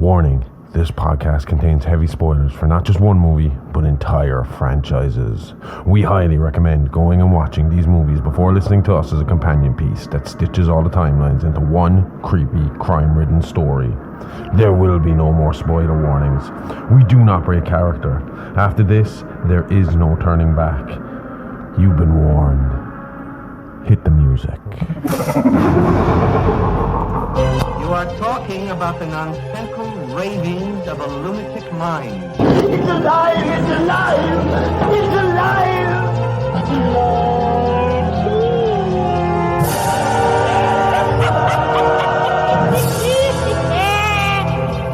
Warning, this podcast contains heavy spoilers for not just one movie, but entire franchises. We highly recommend going and watching these movies before listening to us as a companion piece that stitches all the timelines into one creepy, crime-ridden story. There will be no more spoiler warnings. We do not break character. After this, there is no turning back. You've been warned. Hit the music. You are talking about the nonsensical ravings of a lunatic mind. It's alive! It's alive! It's alive!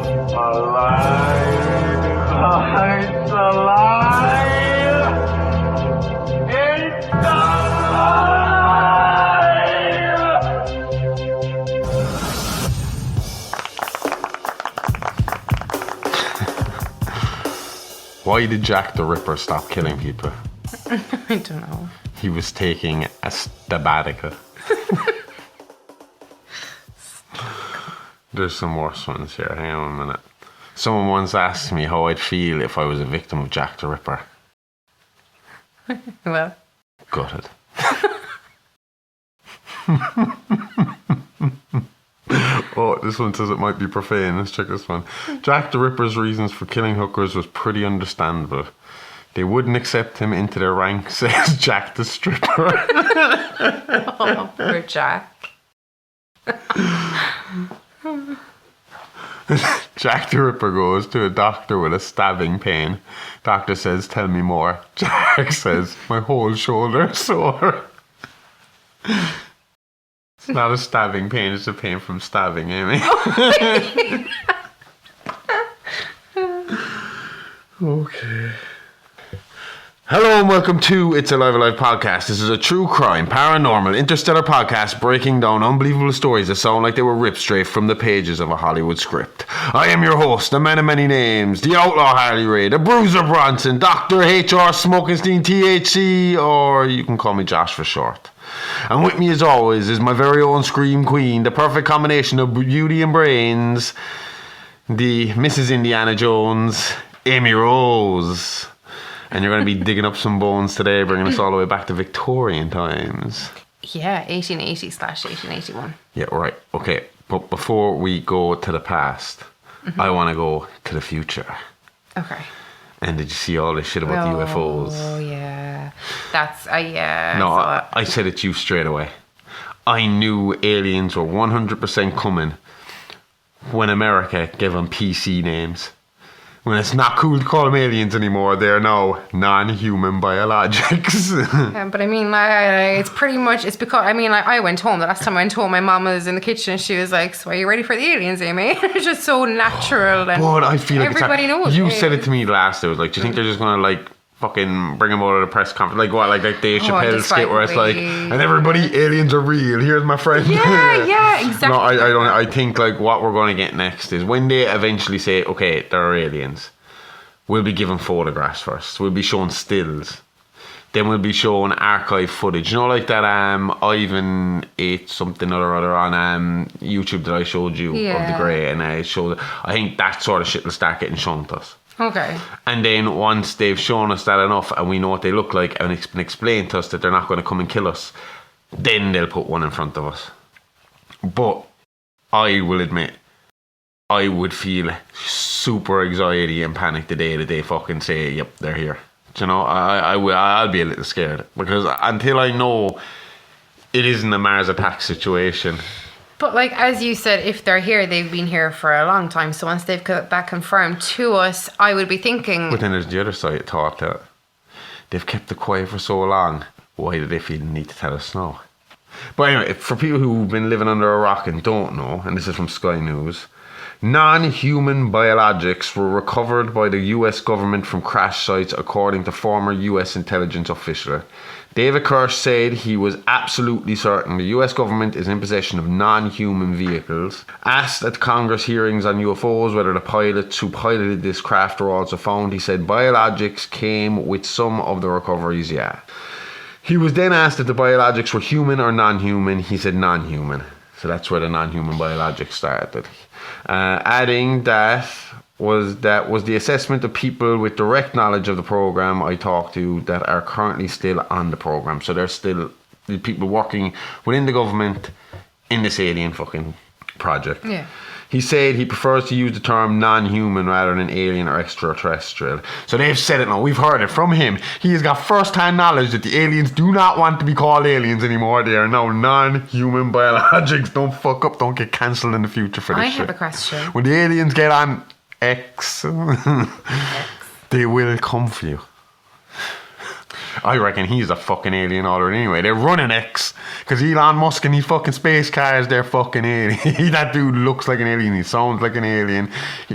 It's alive! It's alive! Why did Jack the Ripper stop killing people? I don't know. He was taking a sabbatical. There's some worse ones here. Hang on a minute. Someone once asked me how I'd feel if I was a victim of Jack the Ripper. Well, Gutted. Oh, this one says it might be profane. Let's check this one. Jack the Ripper's reasons for killing hookers was pretty understandable. They wouldn't accept him into their ranks, says Jack the Stripper. oh, poor Jack. Jack the Ripper goes to a doctor with a stabbing pain. Doctor says, "Tell me more." Jack says, "My whole shoulder is sore." It's not a stabbing pain, it's a pain from stabbing, Aimee. Okay. Hello and welcome to It's Alive Alive podcast. This is a true crime, paranormal, interstellar podcast breaking down unbelievable stories that sound like they were ripped straight from the pages of a Hollywood script. I am your host, the man of many names, the outlaw Harley Ray, the bruiser Bronson, Dr. H.R. Smokenstein THC, or you can call me Josh for short. And with me as always is my very own Scream Queen, the perfect combination of beauty and brains, the Mrs. Indiana Jones, Aimee Rose. And you're going to be digging up some bones today, bringing us all the way back to Victorian times. Yeah, 1880/1881. Yeah, right. Okay, but before we go to the past, I want to go to the future. Okay. And did you see all this shit about the UFOs? Oh, yeah. That's, yeah. No, I saw it. I said it to you straight away. I knew aliens were 100% coming when America gave them PC names. When it's not cool to call them aliens anymore, they're now non-human biologics. Yeah, but I mean, like, it's pretty much, it's because, I mean, like, I went home, the last time I went home, my mom was in the kitchen and she was like, "So are you ready for the aliens, Aimee?" It's just so natural. And but I feel like everybody knows. You said it to me last, it was like, do you think they're just going to, like, fucking bring them out of the press conference? Like what, like Dave Chappelle skit where it's like, "And everybody, aliens are real, here's my friend." Yeah, exactly. No, I don't. I think like what we're going to get next is when they eventually say, "Okay, there are aliens," we'll be given photographs first. We'll be shown stills. Then we'll be shown archive footage. You know, like that Ivan ate something or other on YouTube that I showed you of the Grey, and I showed. I think that sort of shit will start getting shown to us. Okay. And then once they've shown us that enough and we know what they look like and it's been explained to us that they're not going to come and kill us, then they'll put one in front of us. But I will admit, I would feel super anxiety and panic the day that they fucking say, "Yep, they're here." Do you know, I'll be a little scared because until I know it isn't a Mars attack situation. But like, as you said, if they're here, they've been here for a long time. So once they've got that confirmed to us, I would be thinking... But then there's the other side thought that they've kept it quiet for so long. Why do they feel the need to tell us now? But anyway, for people who've been living under a rock and don't know, and this is from Sky News, non-human biologics were recovered by the US government from crash sites, according to former US intelligence official. David Kirsch said he was absolutely certain the US government is in possession of non-human vehicles. Asked at Congress hearings on UFOs whether the pilots who piloted this craft were also found, he said biologics came with some of the recoveries, yeah. He was then asked if the biologics were human or non-human. He said non-human. So that's where the non-human biologics started. Adding that was the assessment of people with direct knowledge of the program I talked to that are currently still on the program. So there's still the people working within the government in this alien fucking project. Yeah. He said he prefers to use the term non-human rather than alien or extraterrestrial. So they've said it now. We've heard it from him. He has got first-hand knowledge that the aliens do not want to be called aliens anymore. They are now non-human biologics. Don't fuck up. Don't get cancelled in the future for this I shit. have a question. When the aliens get on X, they will come for you. I reckon he's a fucking alien already anyway. They're running X because Elon Musk and these fucking space cars, they're fucking alien. That dude looks like an alien. He sounds like an alien.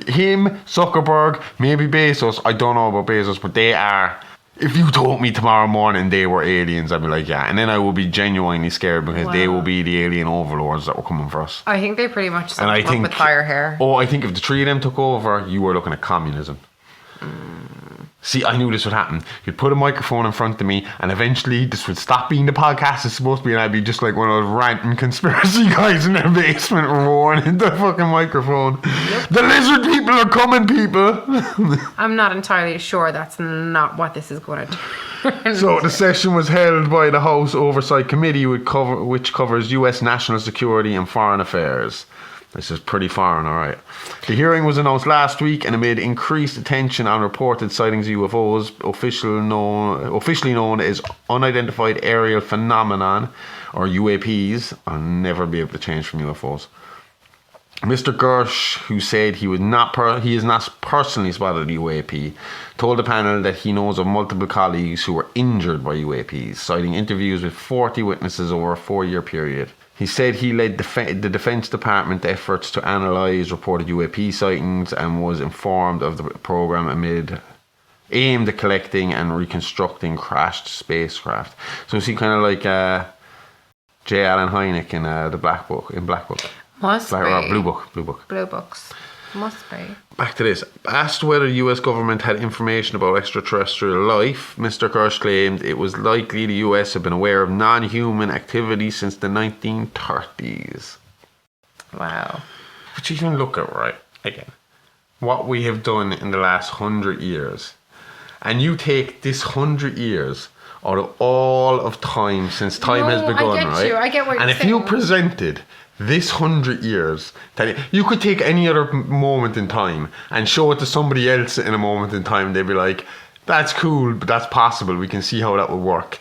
Him, Zuckerberg, maybe Bezos. I don't know about Bezos, but they are. If you told me tomorrow morning they were aliens, I'd be like, yeah. And then I would be genuinely scared because they will be the alien overlords that were coming for us. I think they pretty much And I up think with fire hair. Oh, I think if the three of them took over, you were looking at communism. See, I knew this would happen. You'd put a microphone in front of me, and eventually this would stop being the podcast it's supposed to be, and I'd be just like one of those ranting conspiracy guys in their basement roaring into the fucking microphone. Yep. The lizard people are coming, people! I'm not entirely sure that's not what this is going to do. So the session was held by the House Oversight Committee, which covers US national security and foreign affairs. This is pretty foreign, all right. The hearing was announced last week and amid increased attention on reported sightings of UFOs, officially known as unidentified aerial phenomenon, or UAPs. I'll never be able to change from UFOs. Mr. Gersh, who said he has not personally spotted a UAP, told the panel that he knows of multiple colleagues who were injured by UAPs, citing interviews with 40 witnesses over a 4-year period. He said he led the Defense Department efforts to analyse reported UAP sightings and was informed of the program aimed at collecting and reconstructing crashed spacecraft. So is he kind of like J. Allen Hynek in the Black Book? Must be. Blue Book. Blue books. Must be. Back to this. Asked whether the US government had information about extraterrestrial life, Mr. Kirsch claimed it was likely the US had been aware of non-human activity since the 1930s. Wow. But you can look at, right, again, what we have done in the last 100 years, and you take this 100 years out of all of time since time has begun, right? I get what you're saying. And if you presented this 100 years, you could take any other moment in time and show it to somebody else in a moment in time. They'd be like, that's cool, but that's possible. We can see how that would work.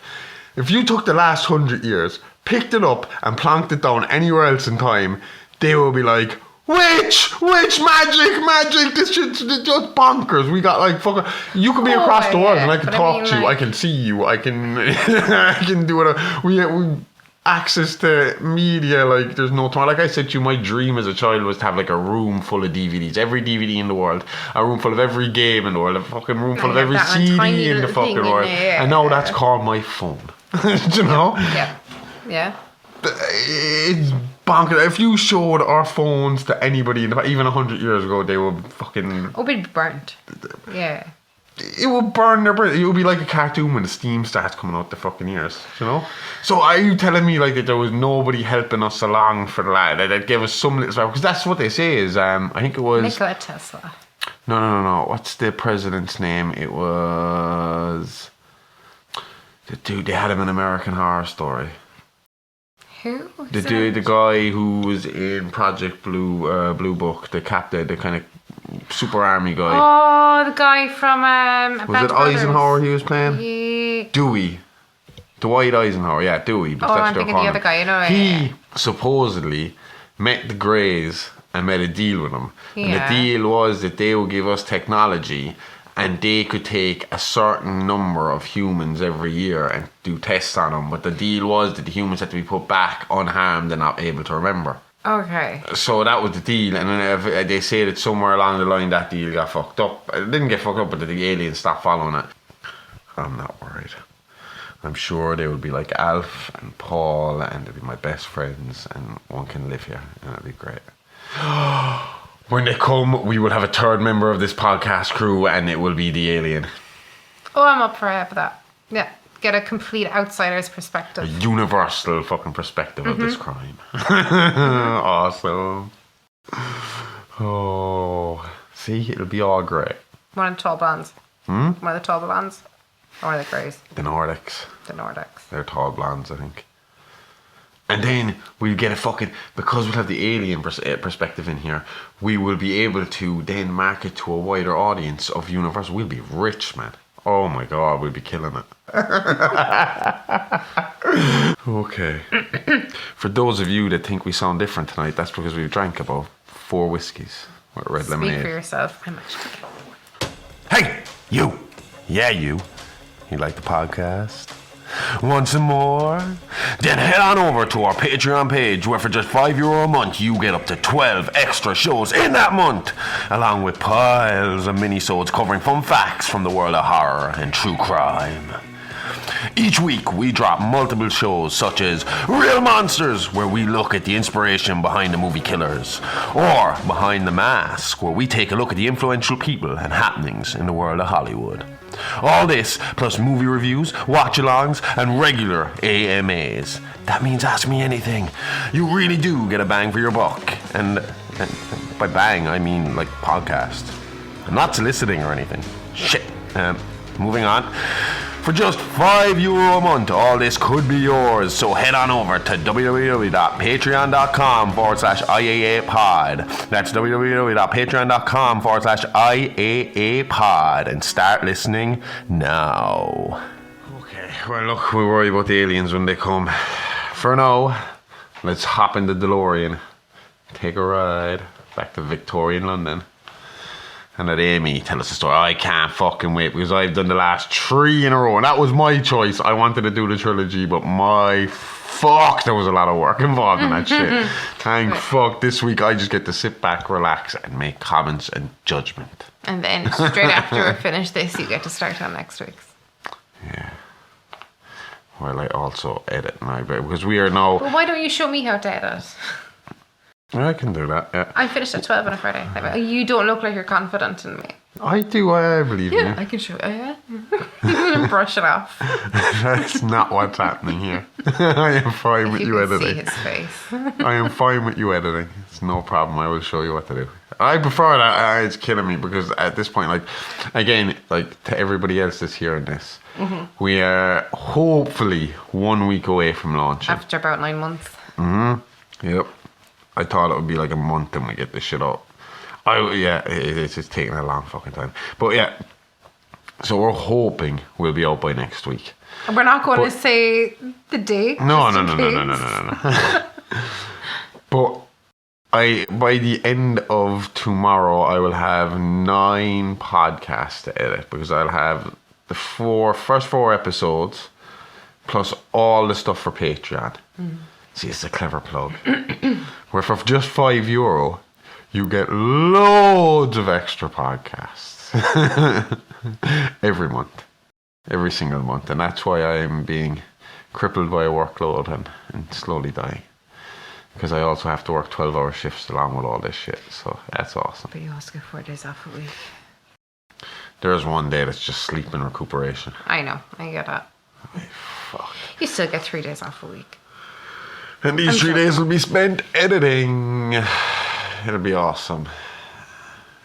If you took the last 100 years, picked it up and plonked it down anywhere else in time, they will be like, witch, magic, this shit's just bonkers. We got like fucking, you could be across the world and I can talk to you, I can see you, I can I can do whatever. We access to media like there's no time. Like I said to you, my dream as a child was to have like a room full of DVDs, every DVD in the world, a room full of every game in the world, a fucking room full of every CD in the fucking world, and now that's called my phone. Do you know? Yeah. It's bonkers. If you showed our phones to anybody, even 100 years ago, they would fucking... Oh, we'd be burnt. Yeah. It would burn their brain. It would be like a cartoon when the steam starts coming out the fucking ears, you know? So are you telling me like that there was nobody helping us along for the lad that gave us some little... Because that's what they say is, I think it was... Nikola Tesla. No. What's the president's name? It was... The dude, they had him in American Horror Story. Who? The guy who was in Project Blue Book, the captain, the kind of super army guy. Oh, the guy from was it Eisenhower he was playing? Yeah. Dewey. Dwight Eisenhower, yeah, Dewey. Oh, I'm thinking the other guy, you know. He supposedly met the Greys and made a deal with them. Yeah. And the deal was that they would give us technology and they could take a certain number of humans every year and do tests on them. But the deal was that the humans had to be put back unharmed and not able to remember. Okay. So that was the deal. And then they say that somewhere along the line that deal got fucked up. It didn't get fucked up, but the aliens stopped following it. I'm not worried. I'm sure they would be like Alf and Paul and they'd be my best friends and one can live here and it'd be great. When they come, we will have a third member of this podcast crew and it will be the alien. Oh, I'm up for that. Yeah. get a complete outsider's perspective. A universal fucking perspective of this crime. Awesome. Oh, see, it'll be all great. One of the tall blondes. One of the tall blondes. Or one of the greys. The Nordics. The Nordics. They're tall blondes, I think. And then we'll get a fucking, because we'll have the alien perspective in here, we will be able to then market to a wider audience of Universal. We'll be rich, man. Oh my God, we'll be killing it. Okay. For those of you that think we sound different tonight, that's because we've drank about 4 whiskeys with red lemonade. Speak for yourself. I'm actually... Hey, you. Yeah, you. You like the podcast? Want some more? Then head on over to our Patreon page, where for just €5 a month you get up to 12 extra shows in that month, along with piles of minisodes covering fun facts from the world of horror and true crime. Each week we drop multiple shows such as Real Monsters, where we look at the inspiration behind the movie killers, or Behind the Mask, where we take a look at the influential people and happenings in the world of Hollywood. All this, plus movie reviews, watch-alongs, and regular AMAs. That means Ask Me Anything. You really do get a bang for your buck. And by bang, I mean like podcast. I'm not soliciting or anything. Shit. Moving on. For just €5 a month, all this could be yours. So head on over to www.patreon.com/IAApod. That's www.patreon.com/IAApod. And start listening now. Okay, well, look, we worry about the aliens when they come. For now, let's hop in the DeLorean. Take a ride back to Victorian London. And let Aimee tell us the story. I can't fucking wait, because I've done the last 3 in a row. And that was my choice. I wanted to do the trilogy, but my fuck, there was a lot of work involved in that shit. Thank fuck. This week I just get to sit back, relax, and make comments and judgment. And then straight after we finish this, you get to start on next week's. Yeah. Well, I also edit now, because we are now... But why don't you show me how to edit? I can do that, yeah. I'm finished at 12 on a Friday. You don't look like you're confident in me. I do, I believe Yeah, you. I can show you. Brush it off. That's not what's happening here. I am fine with you editing. See his face. I am fine with you editing. It's no problem. I will show you what to do. I prefer that. It's killing me, because at this point, like, again, like to everybody else that's hearing this, we are hopefully 1 week away from launching. After about 9 months. Yep. I thought it would be like a month and we get this shit out. It's just taking a long fucking time. But yeah, so we're hoping we'll be out by next week. We're not going to say the date. No. But by the end of tomorrow, I will have 9 podcasts to edit, because I'll have the first 4 episodes plus all the stuff for Patreon. See, it's a clever plug. Where for just €5, you get loads of extra podcasts every month, every single month, and that's why I am being crippled by a workload and slowly dying, because I also have to work 12-hour shifts along with all this shit. So that's awesome. But you also get 4 days off a week. There's one day that's just sleep and recuperation. I know, I get that. Fuck. You still get 3 days off a week. And these 3 days will be spent editing. It'll be awesome.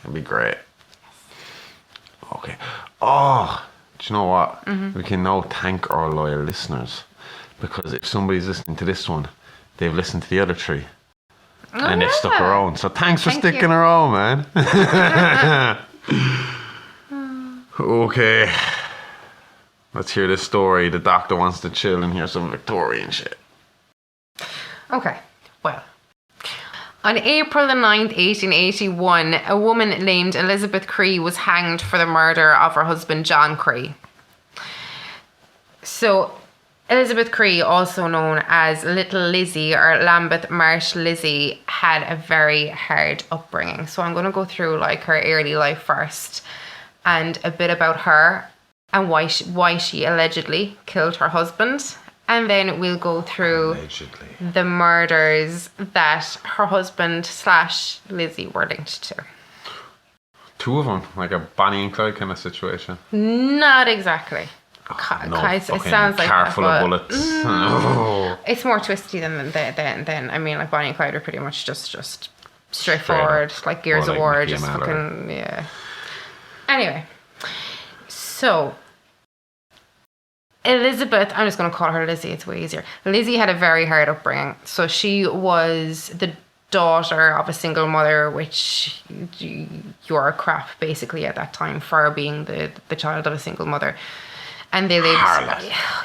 It'll be great. Okay. Oh, do you know what? We can now thank our loyal listeners, because if somebody's listening to this one, they've listened to the other 3. And they've stuck around. So thanks for sticking around, man. Okay. Let's hear this story. The doctor wants to chill and hear some Victorian shit. Okay, well, on April the 9th, 1881, a woman named Elizabeth Cree was hanged for the murder of her husband, John Cree. So, Elizabeth Cree, also known as Little Lizzie or Lambeth Marsh Lizzie, had a very hard upbringing. So I'm going to go through like her early life first, and a bit about her and why she allegedly killed her husband. And then we'll go through the murders that her husband / Lizzie were linked to. 2 of them, like a Bonnie and Clyde kind of situation. Not exactly. It sounds like car that, full of but, bullets. Oh. It's more twisty than I mean, like Bonnie and Clyde are pretty much just straightforward, like Gears Or of like War, Mickey just and Mallory. fucking yeah. Anyway, so Elizabeth, I'm just going to call her Lizzie. It's way easier. Lizzie had a very hard upbringing, so she was the daughter of a single mother, which you're crap basically at that time for being the child of a single mother. And they lived,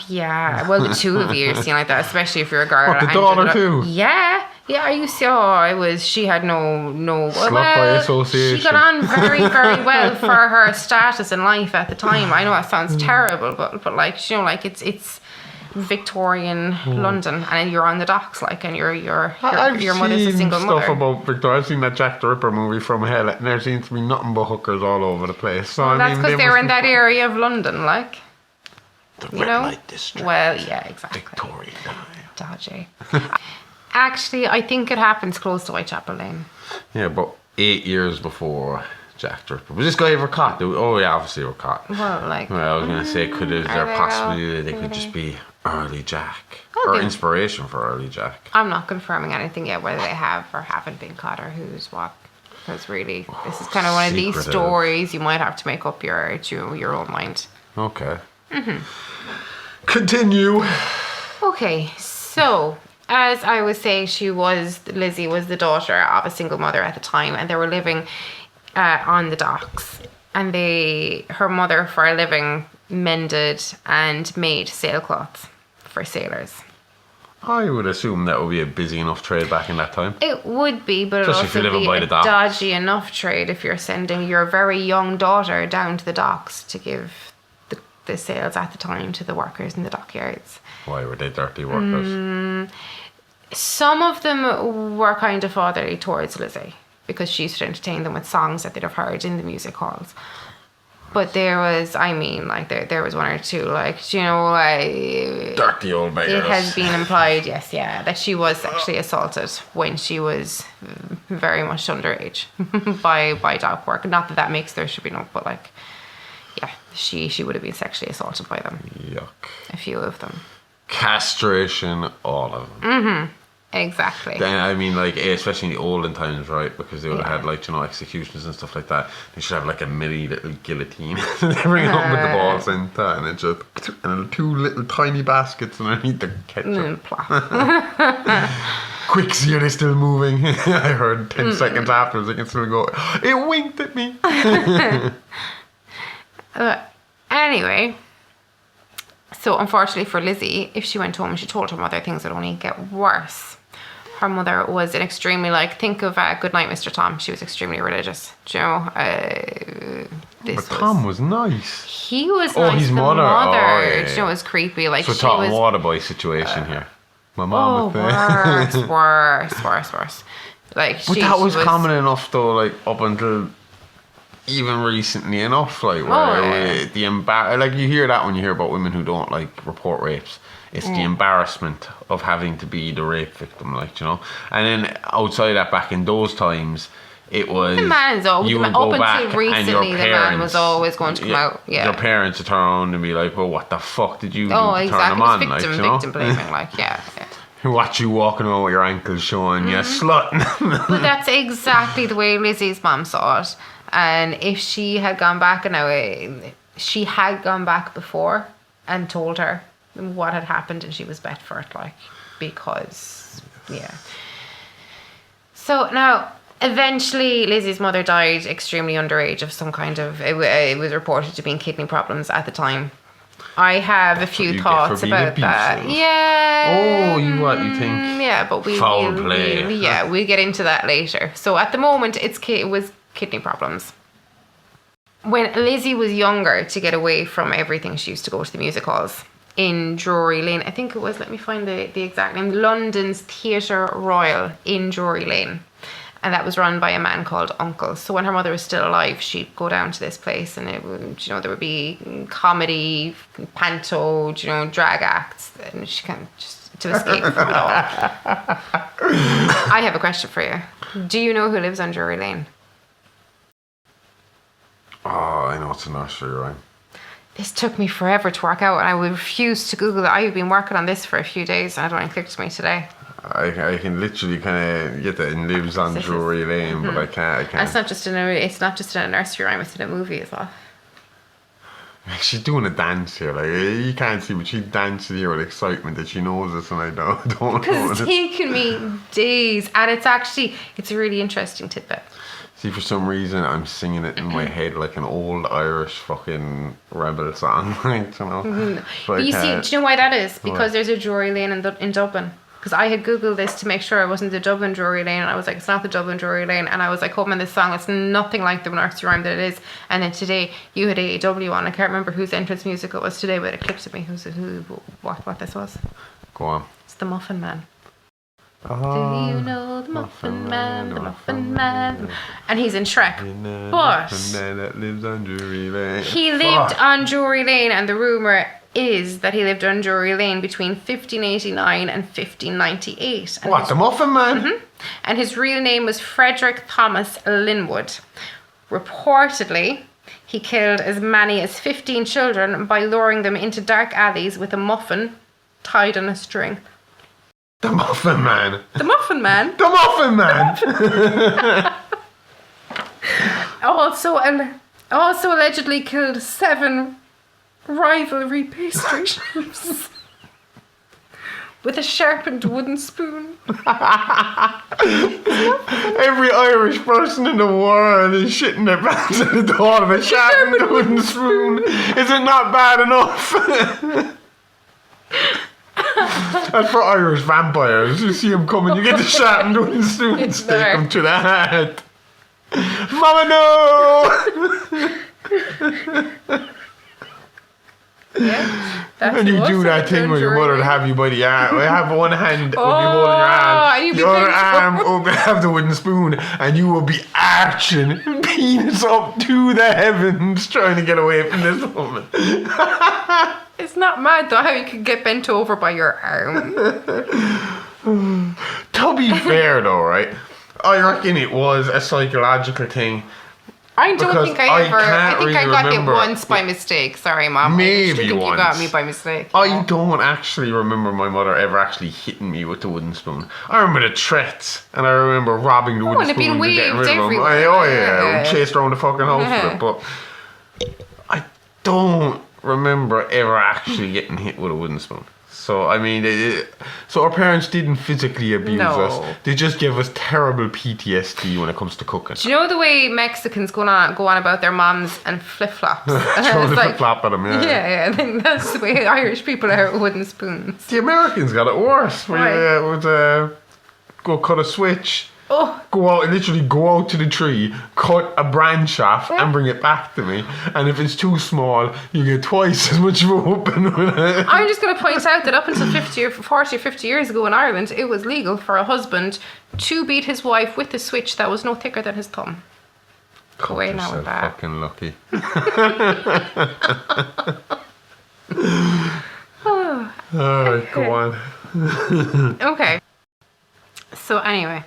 yeah. Well, the two of you seem like that, especially if you're a girl. What, the and daughter you're too? Yeah. I used to. I was. She had no. Slut by association. She got on very, very well for her status in life at the time. I know that sounds terrible, but like, you know, like it's Victorian London, and you're on the docks, like, and your mother's a single mother. I've seen stuff about Victoria. I've seen that Jack the Ripper movie from hell, and there seems to be nothing but hookers all over the place. So Well, that's because they were in that area. area of London, like. The You red know? light district. Well, yeah, exactly. Victorian. Dodgy. Actually, I think it happens close to Whitechapel Lane. Yeah, but 8 years before Jack the Ripper. Was this guy ever caught? Oh yeah, obviously they were caught. Well, like. Well, I was going to say, is Are there they possibly they all- could just be early Jack? Oh, or they- inspiration for early Jack? I'm not confirming anything yet, whether they have or haven't been caught or who's what. Because really, this is kind of one of these Secretive. stories you might have to make up your own mind. Okay. Continue. Okay, so as I was saying, Lizzie was the daughter of a single mother at the time, and they were living on the docks. And her mother, for a living, mended and made sailcloths for sailors. I would assume that would be a busy enough trade back in that time. It would be, but it would Especially if you're also living by be a the dock. dodgy enough trade if you're sending your very young daughter down to the docks to give the sails at the time to the workers in the dockyards. Why were they dirty workers? Some of them were kind of fatherly towards Lizzie because she used to entertain them with songs that they'd have heard in the music halls. But there was, there was one or two, like, you know, like... Dirty old beggars. It has been implied, yes, yeah, that she was sexually assaulted when she was very much underage by dock work. Not that makes there should be no, but like, yeah, she would have been sexually assaulted by them. Yuck. A few of them. Castration, all of them. Exactly. Then, I mean, like, especially in the olden times, right? Because they would have Yeah. had, like, you know, executions and stuff like that. They should have, like, a mini little guillotine. They bring it up with the balls and it's just... And two little tiny baskets underneath the ketchup. Plop. Quick, see, are they still moving? I heard 10 seconds afterwards, they can still go, it winked at me. Anyway, so unfortunately for Lizzie, if she went home and she told her mother, things would only get worse. Her mother was an extremely, like, think of Goodnight, Mr. Tom. She was extremely religious. Do you know? But Tom was nice. He was Oh, nice. his The mother. Oh, yeah, Do yeah. you know, it was creepy. Like, So she talking was... waterboy situation here. My Oh, mom was there. worse. Like, But that was common enough, though, like, up until even recently enough, like, where like, you hear that when you hear about women who don't, like, report rapes. It's the embarrassment of having to be the rape victim, like, you know. And then outside that, back in those times, it was... The man's always... you would Up go until back and recently, your the parents, man was always going to come out. Yeah. Your parents would turn around and be like, well, what the fuck did you do Oh, to turn exactly. them It was on? victim, like, you know? victim blaming, like, yeah. Watch you walking around with your ankles showing, you slut. But that's exactly the way Lizzie's mom saw it. And if she had gone back, she had gone back before and told her what had happened, and she was bet for it, like, because, yeah. So now, eventually, Lizzie's mother died extremely underage of some kind of, it was reported to be kidney problems at the time. I have a few thoughts about that. Yeah. Oh, you think? Yeah, but Foul play. we'll get into that later. So at the moment, it was kidney problems. When Lizzie was younger, to get away from everything, she used to go to the music halls in Drury Lane. I think it was, let me find the exact name, London's Theatre Royal in Drury Lane. And that was run by a man called Uncle. So when her mother was still alive, she'd go down to this place, and it would, you know, there would be comedy, panto, you know, drag acts, and she kind of just to escape from it all. I have a question for you. Do you know who lives on Drury Lane? Oh, I know it's a nursery rhyme. this took me forever to work out, and I refused to Google it. I've been working on this for a few days, and it only clicked to me today. I can literally kind of get that it lives on Drury Lane, but I can't. It's not just in a nursery rhyme, it's in a movie as well. She's doing a dance here, like you can't see, but she's dancing here with excitement that she knows this, and I don't know. Because it's taken me days, and it's a really interesting tidbit. See, for some reason, I'm singing it in my head like an old Irish fucking rebel song, like, you know. But you see, do you know why that is? Because there's a Drury Lane in Dublin. Because I had Googled this to make sure it wasn't the Dublin Drury Lane, and I was like, it's not the Dublin Drury Lane, and I was like, oh man, this song, it's nothing like the nursery rhyme that it is. And then today, you had AEW on. I can't remember whose entrance music it was today, but it clicked at me what this was. Go on. It's the Muffin Man. Oh, do you know the Muffin Man, the Muffin Man? And he's in Shrek. But the man that lives on Drury Lane. He lived on Drury Lane, and the rumour is that he lived on Drury Lane between 1589 and 1598. And what, the Muffin Man? Mm-hmm. And his real name was Frederick Thomas Linwood. Reportedly, he killed as many as 15 children by luring them into dark alleys with a muffin tied on a string. The Muffin Man. The Muffin Man. The Muffin Man. also allegedly killed 7 rivalry pastry chefs with a sharpened wooden spoon. Every Irish person in the world is shitting their pants at the thought of a sharpened wooden spoon. Is it not bad enough? That's for Irish vampires. You see them coming, you get the sharpened wooden spoon and stick them to the head. Mama, no! Yeah, and you do that thing where your mother would have you by the arm. I have one hand would be holding your arm, the other arm would have the wooden spoon, and you will be arching penis up to the heavens trying to get away from this woman. It's not mad though how you could get bent over by your arm. To be fair though, right? I reckon it was a psychological thing. I don't think I got remember. it once by mistake. Sorry, Mom. Maybe I think once. You got me by mistake. I don't actually remember my mother ever actually hitting me with the wooden spoon. I remember the threats, and I remember robbing the wooden and it being spoon and getting rid waved of them. everywhere. Oh yeah, we chased around the fucking house with it. But I don't remember ever actually getting hit with a wooden spoon. So, I mean, so our parents didn't physically abuse us. They just gave us terrible PTSD when it comes to cooking. Do you know the way Mexicans go on about their moms and flip-flops? Throw the flip-flop at them, yeah. Yeah, I think that's the way Irish people are with wooden spoons. The Americans got it worse. Where you would go cut a switch. Go out and literally go out to the tree, cut a branch off and bring it back to me. And if it's too small, you get twice as much of a whooping with it. I'm just going to point out that up until 40 or 50 years ago in Ireland, it was legal for a husband to beat his wife with a switch that was no thicker than his thumb. Go away now with that. Fucking lucky. Alright, go on. Okay. So anyway.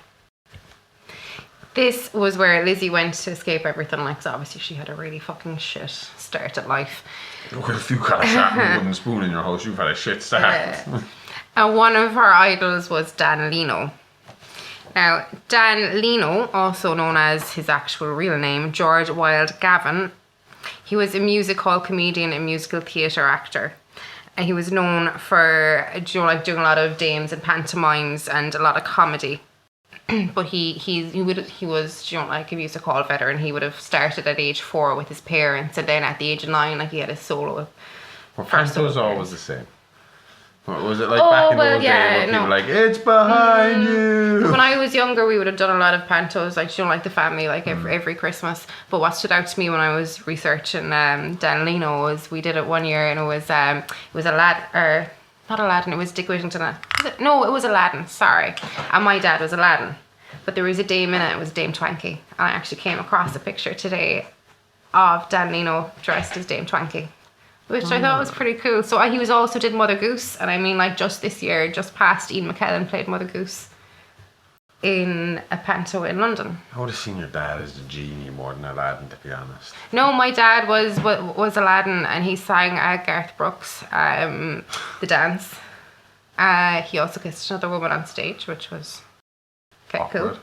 This was where Lizzie went to escape everything, like, so obviously she had a really fucking shit start at life. Look, if you've got a sharpened wooden spoon in your house, you've had a shit start. And one of her idols was Dan Leno. Now, Dan Leno, also known as his actual real name, George Wilde Gavin, he was a music hall comedian and musical theatre actor. And he was known for doing a lot of dames and pantomimes and a lot of comedy. But he was like a music hall veteran. He would have started at age 4 with his parents, and then at the age of 9, like, he had a solo. Well, pantos always the same. Or was it like back in those days where people were like, it's behind you? When I was younger, we would have done a lot of pantos, like, like the family, like every Christmas. But what stood out to me when I was researching Dan Leno was we did it one year, and it was not Aladdin, it was Dick Whittington. No, it was Aladdin, sorry. And my dad was Aladdin. But there was a dame in it was Dame Twanky. And I actually came across a picture today of Dan Leno dressed as Dame Twanky, which I thought was pretty cool. So he was also did Mother Goose. And I mean, like, just this year, just past, Ian McKellen played Mother Goose. in a panto in London. I would have seen your dad as a genie more than Aladdin, to be honest. No, my dad was Aladdin, and he sang Garth Brooks, the dance. He also kissed another woman on stage, which was cool.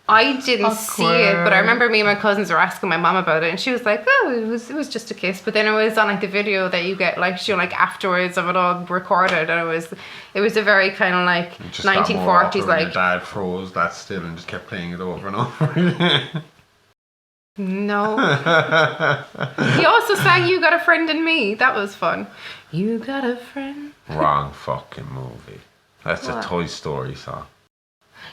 I didn't see it, but I remember me and my cousins were asking my mom about it, and she was like, "Oh, it was just a kiss." But then it was on like the video that you get, like, you know, like afterwards of it all recorded, and it was a very kind of like 1940s, like. Your dad froze that still and just kept playing it over and over again. No. He also sang "You Got a Friend in Me." That was fun. You got a friend. Wrong fucking movie. That's What? a Toy Story song.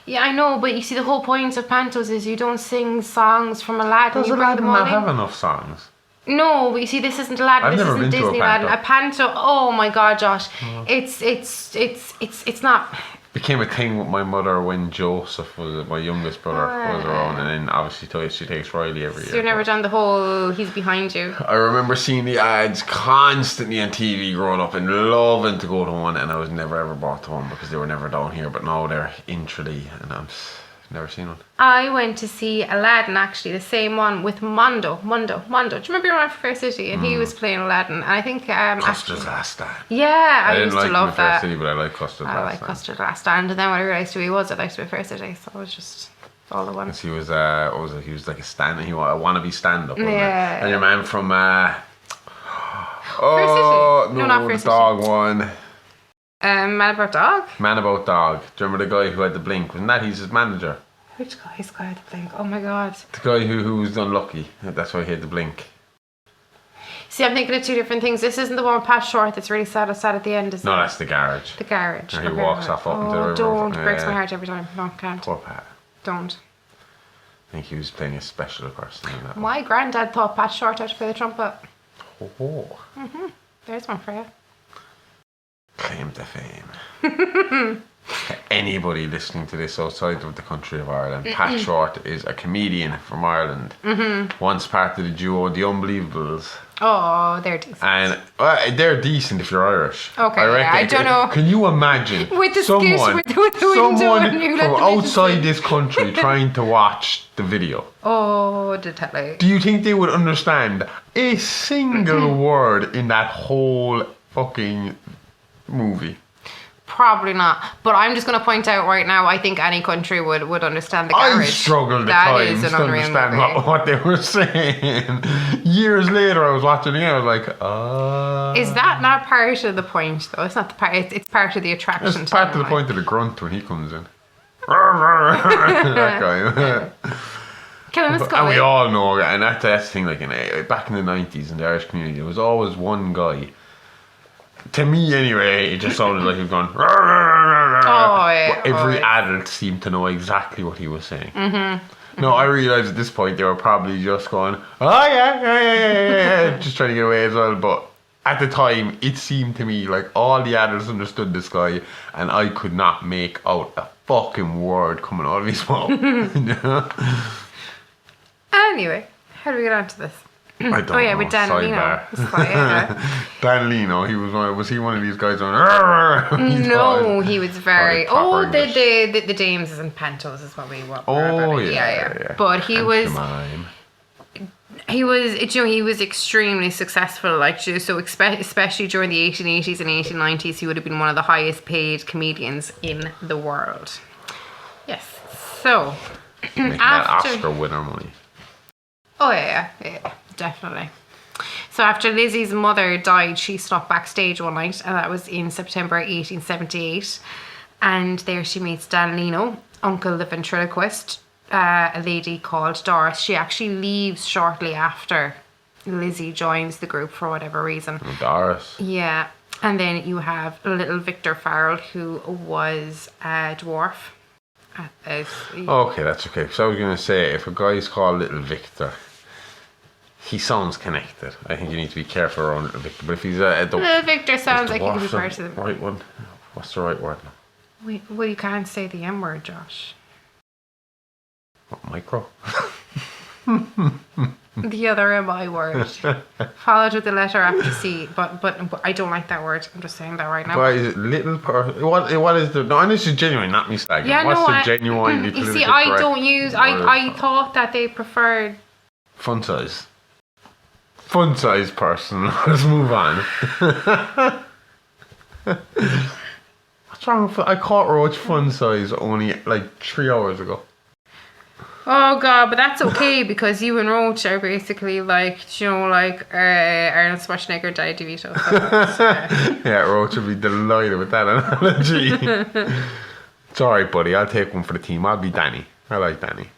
Yeah, I know, but you see, the whole point of pantos is you don't sing songs from Aladdin. Does you bring Aladdin them all not in. have enough songs? No, but you see, this isn't Aladdin. I've This never isn't been to a Disney Aladdin. panto. A panto. Oh my God, Josh! It's not. Became a thing with my mother when Joseph was my youngest brother was around, and then obviously she takes Riley every year. So you've never done the whole "he's behind you." I remember seeing the ads constantly on TV growing up and loving to go to one, and I was never ever brought to one because they were never down here. But now they're in Tralee, and I've never seen one. I went to see Aladdin, actually, the same one with Mondo. Do you remember you were on Fair City and he was playing Aladdin? And I think Custard's Last Stand. Yeah, I didn't used like to love Fair that. City, but I like Custard's I Last like Stand. Custard Last Stand, and then when I realised who he was, I liked him at Fair City, so it was just all the one. He was what was it? He was like a stand. He was a wannabe stand-up. Wasn't Yeah. It? And your man from Fair oh City. No, not Fair the City. dog one. Man About Dog? Man About Dog. Do you remember the guy who had the blink? Wasn't that he's his manager? Which guy's got the blink? Oh my God. The guy who was unlucky. That's why he had the blink. See, I'm thinking of two different things. This isn't the one with Pat Short that's really sad at the end, is No, it? that's the garage. The garage. And he walks off up into the river. Don't. Breaks Yeah. my heart every time. No, can't. Poor Pat. Don't. I think he was playing a special person in that. My granddad taught Pat Short how to play the trumpet. Oh. There's one for you. Claim to fame. Anybody listening to this outside of the country of Ireland, Pat Short is a comedian from Ireland. Once part of the duo The Unbelievables. Oh, they're decent. And they're decent if you're Irish. Okay, I yeah, reckon. I don't know. Can you imagine With the someone, skit with the window and you let from them in. outside this country trying to watch the video? Oh, the telly. Do you think they would understand a single word in that whole fucking movie? Probably not. But I'm just going to point out right now, I think any country would understand the garage. I struggled at That times is an to unreal understand movie. what they were saying. Years later, I was watching it again. I was like, Is that not part of the point, though? It's not the part. It's part of the attraction. It's part of the them, point of the grunt when he comes in. That guy. Kill him, And we all know, and that's the thing. Like back in the 90s in the Irish community, there was always one guy. To me, anyway, it just sounded like he was going. yeah. But every yeah. adult seemed to know exactly what he was saying. No, I realised at this point they were probably just going, oh yeah, just trying to get away as well. But at the time, it seemed to me like all the adults understood this guy, and I could not make out a fucking word coming out of his mouth. Anyway, how do we get onto this? I don't Oh yeah, know. with Dan Lino. Sidebar. Dan Lino, was he one of these guys going? No, he was very. Proper The dames and pantos is what we want. Oh yeah. But he was. Pantomime. He was extremely successful, like, so especially during the 1880s and 1890s, he would have been one of the highest paid comedians in the world. Yes. So Making that Oscar winner money. Oh yeah, definitely. So after Lizzie's mother died, she stopped backstage one night, and that was in September 1878. And there she meets Dan Lino, uncle the ventriloquist, a lady called Doris. She actually leaves shortly after Lizzie joins the group for whatever reason. Doris. Yeah. And then you have little Victor Farrell, who was a dwarf. Okay, that's okay. So I was going to say, if a guy's called Little Victor, he sounds connected. I think you need to be careful around Little Victor. But if he's Little Victor sounds like he could be part of the right one. What's the right word? Well, you can't say the M word, Josh. What, micro? The other MI word. Followed with the letter after C. But I don't like that word. I'm just saying that right now. Why is it little person? What is the... No, and this is genuine, not me slagging. Yeah, What's no, the genuinely you politically see, I correct don't use... I thought that they preferred... Fun size. Fun size person. Let's move on. What's wrong with... I caught Roach fun size only like 3 hours ago. Oh God, but that's okay because you and Roach are basically like, like Arnold Schwarzenegger, Danny DeVito. So Yeah, Roach would be delighted with that analogy. It's alright, buddy. I'll take one for the team. I'll be Danny. I like Danny.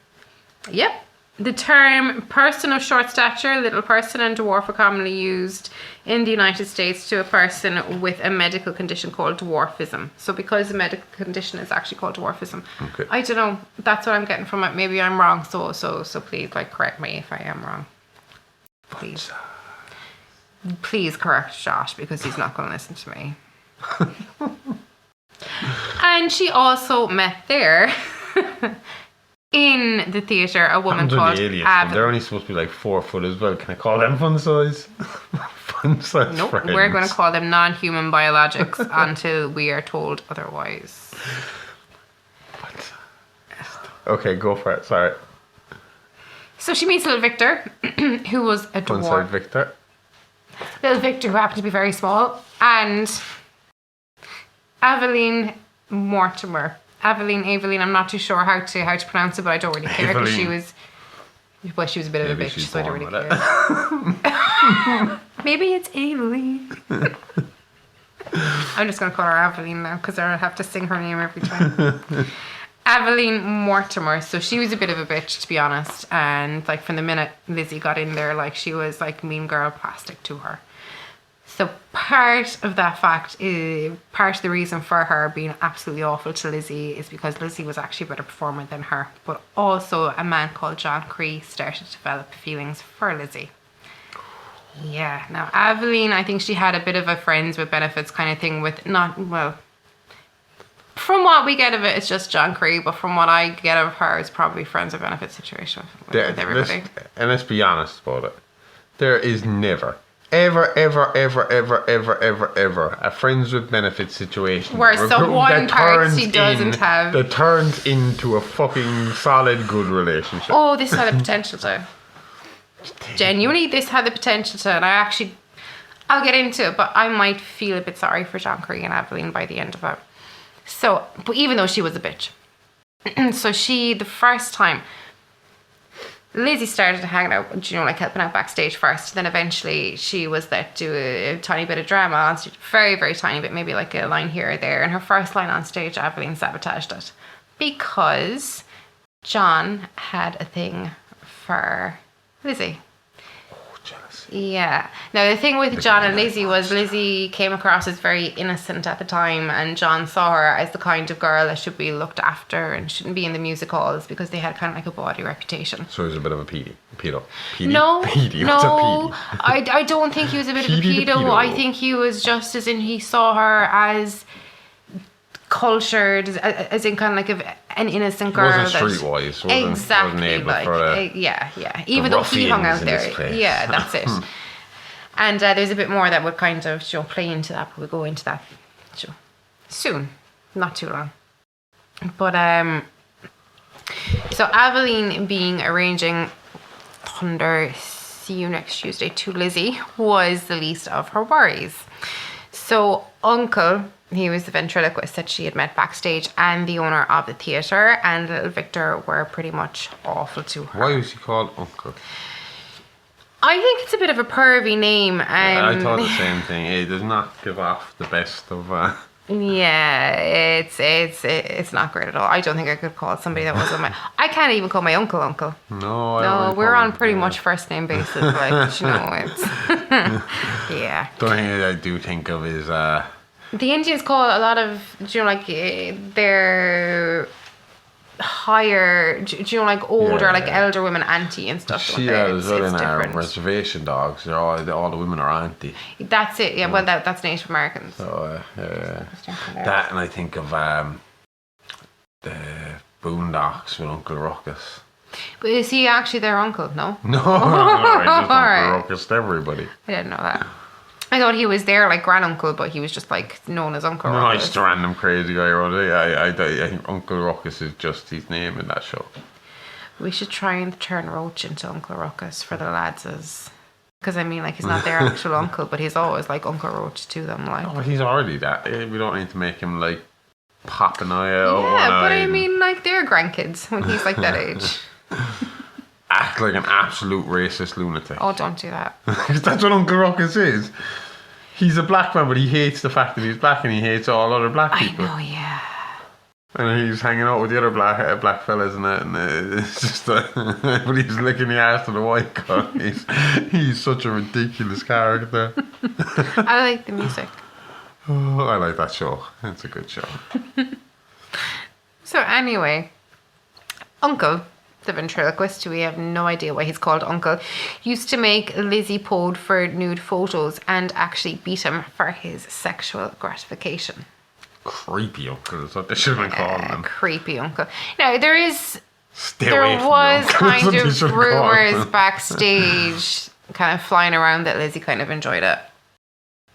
Yep. The term person of short stature, little person, and dwarf are commonly used in the United States to a person with a medical condition called dwarfism. So because the medical condition is actually called dwarfism. Okay. I don't know. That's what I'm getting from it. Maybe I'm wrong. So please correct me if I am wrong. Please. Please correct Josh because he's not going to listen to me. And she also met there... in the theatre, a woman called Aliens. They're only supposed to be like 4 foot as well. Can I call them fun size? Fun size Nope, friends. we're going to call them non-human biologics until we are told otherwise. What? Okay, go for it. Sorry. So she meets little Victor, who was a Fun dwarf. size Victor. Little Victor, who happened to be very small, and Aveline Mortimer. Aveline, I'm not too sure how to pronounce it, but I don't really care because she was a bit of a bitch, so I don't really care. Maybe it's Aveline. I'm just going to call her Aveline now because I'll have to sing her name every time. Aveline Mortimer. So she was a bit of a bitch, to be honest. And like from the minute Lizzie got in there, like she was like mean girl plastic to her. So part of that fact is part of the reason for her being absolutely awful to Lizzie is because Lizzie was actually a better performer than her. But also a man called John Cree started to develop feelings for Lizzie. Yeah. Now Aveline, I think she had a bit of a friends with benefits kind of thing with from what we get of it, it's just John Cree, but from what I get of her, it's probably friends with benefits situation with everybody. Let's be honest about it. There is never... Ever a friends with benefits situation where one party doesn't have that turns into a fucking solid good relationship. Oh, this had the potential to. Genuinely, this had the potential to, and I'll get into it, but I might feel a bit sorry for John Cree and Aveline by the end of it. So, but even though she was a bitch, so the first time. Lizzie started hanging out, like helping out backstage first. Then eventually she was there to do a tiny bit of drama on stage. Very, very tiny bit, maybe like a line here or there. And her first line on stage, Aveline sabotaged it. Because John had a thing for Lizzie. Jealousy. Yeah. Now the thing with John and Lizzie was Lizzie came across as very innocent at the time, and John saw her as the kind of girl that should be looked after and shouldn't be in the music halls because they had kind of like a bawdy reputation. So he was a bit of a pedo. No, Petey. no, I don't think he was a bit of a pedo. I think he was just as in he saw her as cultured, as in kind of like an innocent girl. Wasn't streetwise. Exactly. Yeah. Even though he hung out there. Yeah, that's it. And there's a bit more that would kind of play into that, but we'll go into that soon. Not too long. But so Aveline being arranging Thunder see you next Tuesday to Lizzie was the least of her worries. So Uncle, he was the ventriloquist that she had met backstage, and the owner of the theatre, and little Victor were pretty much awful to her. Why was he called Uncle? I think it's a bit of a pervy name. I thought the same thing. It does not give off the best of... Yeah, it's not great at all. I don't think I could call somebody that wasn't my... I can't even call my uncle. No, we're on pretty much first name basis. Like, it's... Yeah. The only thing I do think of is... The Indians call a lot of, their higher, like older, like elder women auntie and stuff. She has in our reservation dogs. They're all the women are auntie. That's it. Yeah, well, that's Native Americans. So that, and I think of the Boondocks with Uncle Ruckus. But is he actually their uncle? No? No, he's just Alright. Uncle Ruckus to everybody. I didn't know that. I thought he was their like granduncle, but he was just like known as Uncle No, Ruckus. he's just a random crazy guy. I think Uncle Ruckus is just his name in that show. We should try and turn Roach into Uncle Ruckus for the lads. Because I mean, like, he's not their actual uncle, but he's always like Uncle Roach to them. Like, Oh, he's already that. We don't need to make him like pop an eye out. yeah, but I mean, like, they're grandkids when he's like that age. Act like an absolute racist lunatic. Oh, don't do that. That's what Uncle Ruckus is. He's a black man, but he hates the fact that he's black and he hates all other black I people. know, yeah. And he's hanging out with the other black fellas and that, and it's just but he's licking the ass of the white guy. He's such a ridiculous character. I like the music. Oh, I like that show. It's a good show. So anyway, Uncle, the ventriloquist, we have no idea why he's called Uncle, used to make Lizzie pose for nude photos and actually beat him for his sexual gratification. Creepy uncle is what they should have been calling him. Creepy Uncle. Now, there away from was the uncle. kind That's what they of should have called rumours him. backstage kind of flying around that Lizzie kind of enjoyed it.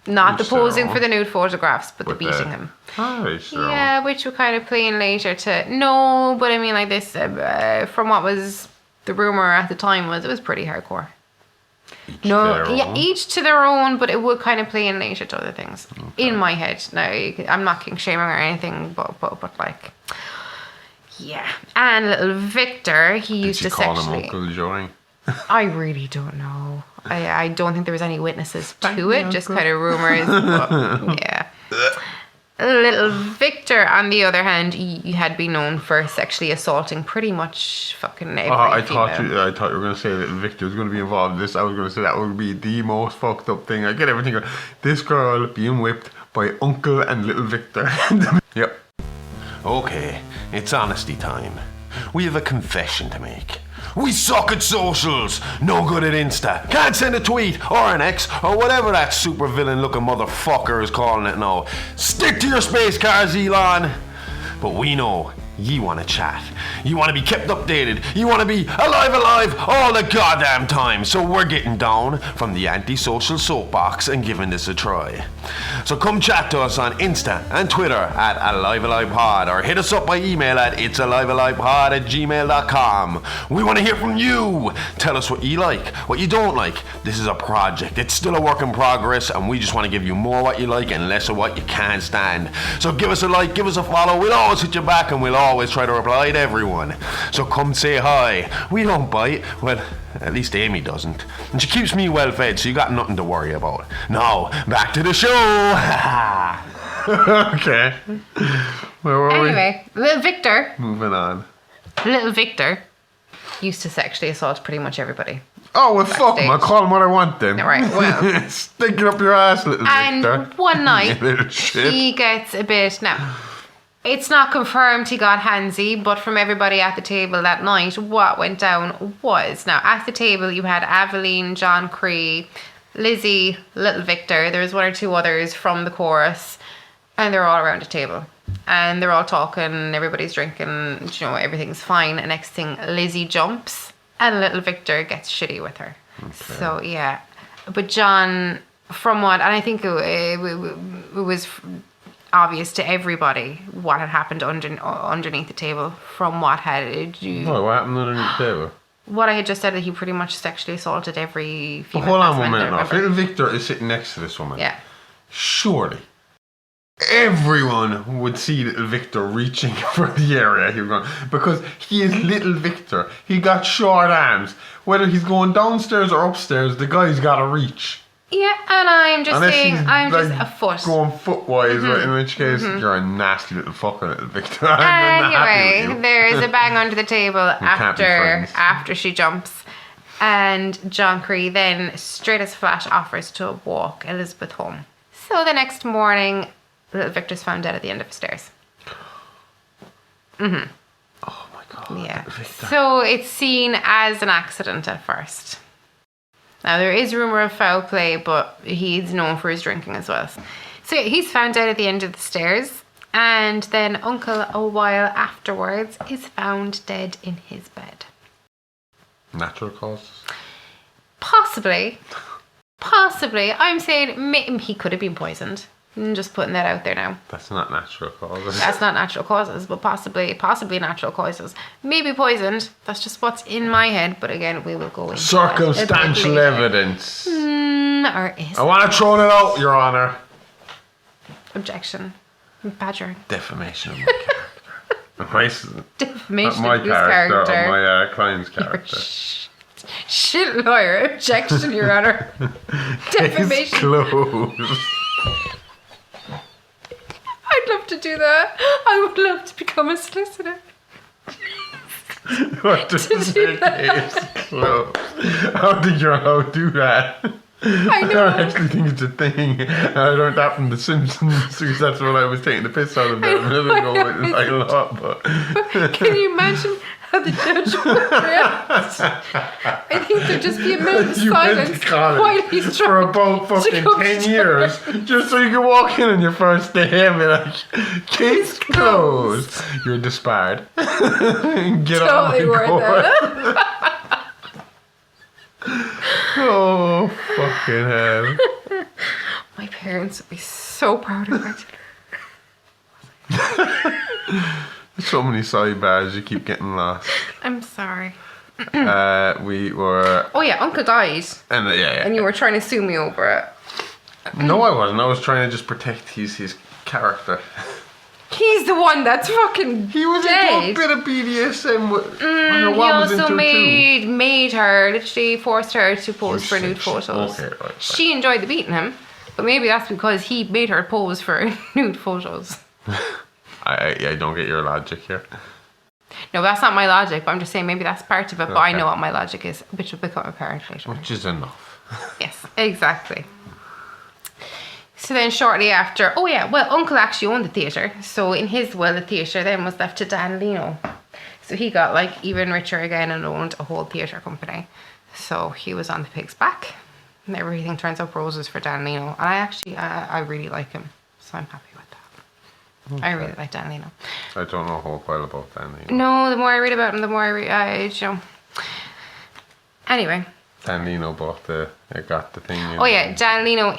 Not the Each their posing own. for the nude photographs, but the With beating him. Oh, it's their own. Yeah, which we're kind of playing later to... No, but I mean, like this, from what was the rumour at the time, was it was pretty hardcore. Each No, their yeah, own. each to their own, but it would kind of play in later to other things. In my head. Now, I'm not king shaming or anything, but like... Yeah. And little Victor, he Did used she to call sexually... him Uncle Joey? I really don't know. I don't think there was any witnesses to it, just kind of rumours. But yeah. Little Victor, on the other hand, he had been known for sexually assaulting pretty much fucking every I female. thought you were going to say that Victor was going to be involved in this. I was going to say that would be the most fucked up thing. I get everything. This girl being whipped by Uncle and little Victor. Yep. Okay, it's honesty time. We have a confession to make. We suck at socials, no good at Insta, can't send a tweet or an X or whatever that super villain looking motherfucker is calling it now. Stick to your space cars, Elon. But we know you want to chat. You want to be kept updated. You want to be alive all the goddamn time. So we're getting down from the antisocial soapbox and giving this a try. So come chat to us on Insta and Twitter at AliveAlivePod or hit us up by email at itsalivealivepod@gmail.com. We want to hear from you. Tell us what you like, what you don't like. This is a project. It's still a work in progress and we just want to give you more what you like and less of what you can't stand. So give us a like, give us a follow. We'll always hit you back and we'll always try to reply to everyone. So come say hi. We don't bite. Well, at least Aimee doesn't. And she keeps me well fed, so you got nothing to worry about. Now, back to the show. Okay. Where were Anyway, little Victor we? Moving on. used to sexually assault pretty much everybody. Oh, well, fuck him. I'll Backstage. call him what I want then. Right, well. Stick it up your ass, little And Victor. one night, You little shit. he gets a bit... Now, it's not confirmed he got handsy, but from everybody at the table that night, what went down was... Now, at the table, you had Aveline, John Cree, Lizzie, little Victor. There was one or two others from the chorus, and they're all around a table. And they're all talking, everybody's drinking, you know, everything's fine. And next thing, Lizzie jumps, and little Victor gets shitty with her. Okay. So, yeah. But John, from what... And I think it was... obvious to everybody what had happened underneath the table from what had What happened underneath the table? what I had just said, that he pretty much sexually assaulted every female. Hold on cast one member, minute now. If remember? little Victor is sitting next to this woman, Yeah. surely everyone would see little Victor reaching for the area he was going, because he is little Victor. He got short arms. Whether he's going downstairs or upstairs, the guy's got to reach. Yeah, and I'm just Unless saying, he's, I'm like, just a foot. going footwise, right, in which case you're a nasty little fucker, little Victor. I'm not happy Anyway, with you. there is a bang under the table can't be friends. after she jumps, and John Cree then, straight as flash, offers to walk Elizabeth home. So the next morning, little Victor's found dead at the end of the stairs. Oh my god. Yeah. little Victor. So it's seen as an accident at first. Now, there is rumour of foul play, but he's known for his drinking as well. So yeah, he's found dead at the end of the stairs, and then Uncle, a while afterwards, is found dead in his bed. Natural causes? Possibly. I'm saying he could have been poisoned. I'm just putting that out there now. That's not natural causes. That's not natural causes, but possibly natural causes. Maybe poisoned. That's just what's in my head. But again, we will go into circumstantial evidence. Or is I want to throw it out, Your Honour. Objection. Badger. Defamation of my character. Defamation Not my of whose character, character? of my client's character. Shit lawyer. Objection, Your Honour. Defamation. Case closed. I'd love to do that. I would love to become a solicitor. What does it say? Case closed. How did you know to do that? I know. I actually think it's a thing. I learned that from The Simpsons because that's when I was taking the piss out of them a minute ago with like a lot. But can you imagine how the judge would react? I think there'd just be a minute of you went silence to college while he's for trying about fucking to go 10 through years just so you can walk in on your first day and be like, case closed. You're disbarred. Get off my Totally worth court. it. Oh, fucking hell. My parents would be so proud of me. So many sidebars, you keep getting lost. I'm sorry. We were... Oh yeah, Uncle died. And yeah. And you were trying to sue me over it. No, I wasn't. I was trying to just protect his character. He's the one that's fucking He was dead. into a bit of BDSM with He also made her, literally forced her to pose for nude photos. Okay, right. She enjoyed the beating him, but maybe that's because he made her pose for nude photos. I don't get your logic here. No, that's not my logic, but I'm just saying maybe that's part of it, but I Okay. know what my logic is, which will become apparent later. Which is enough. Yes, exactly. So then shortly after, Uncle actually owned the theatre. So in his will, the theatre then was left to Dan Leno. So he got like even richer again and owned a whole theatre company. So he was on the pig's back. And everything turns out roses for Dan Leno. And I really like him. So I'm happy with that. Okay. I really like Dan Leno. I don't know a whole pile about Dan Leno. No, the more I read about him, the more Anyway. Dan Leno got the thing. Dan Leno,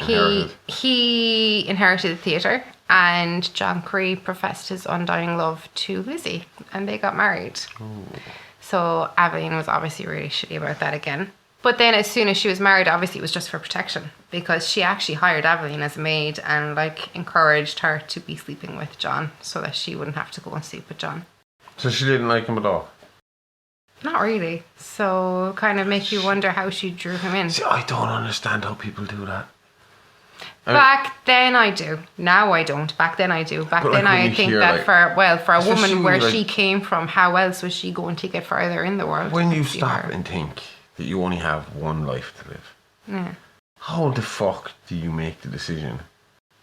he inherited the theatre, and John Cree professed his undying love to Lizzie, and they got married. Ooh. So Aveline was obviously really shitty about that again. But then as soon as she was married, obviously it was just for protection, because she actually hired Aveline as a maid and encouraged her to be sleeping with John so that she wouldn't have to go and sleep with John. So she didn't like him at all? Not really. So kind of makes you wonder how she drew him in. See, I don't understand how people do that. Back then I do. Now I don't. Back then I do. Back then I think that for a woman where she came from, how else was she going to get further in the world? When you stop and think that you only have one life to live, yeah. How the fuck do you make the decision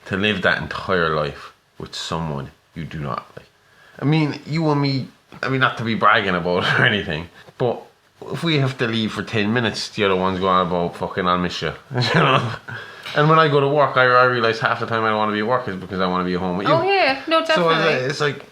to live that entire life with someone you do not like? I mean, you and me, not to be bragging about it or anything, but if we have to leave for 10 minutes, the other one's going about fucking I'll miss you. You know? And when I go to work, I realise half the time I don't want to be at work is because I want to be at home with you. Oh yeah, no, definitely. So it's like,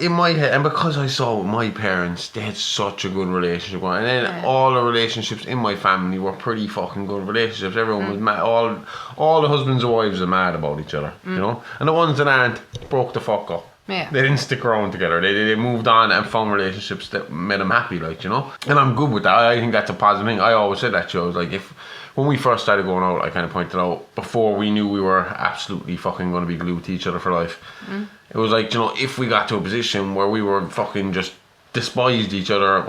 in my head, and because I saw with my parents, they had such a good relationship, and then all the relationships in my family were pretty fucking good relationships. Everyone was mad. All the husbands and wives are mad about each other, you know. And the ones that aren't broke the fuck up. Yeah. They didn't stick around together. They moved on and found relationships that made them happy, you know. And I'm good with that. I think that's a positive thing. I always said that to you. I was like, when we first started going out, I kind of pointed out, before we knew we were absolutely fucking going to be glued to each other for life. It was like, you know, if we got to a position where we were fucking just despised each other,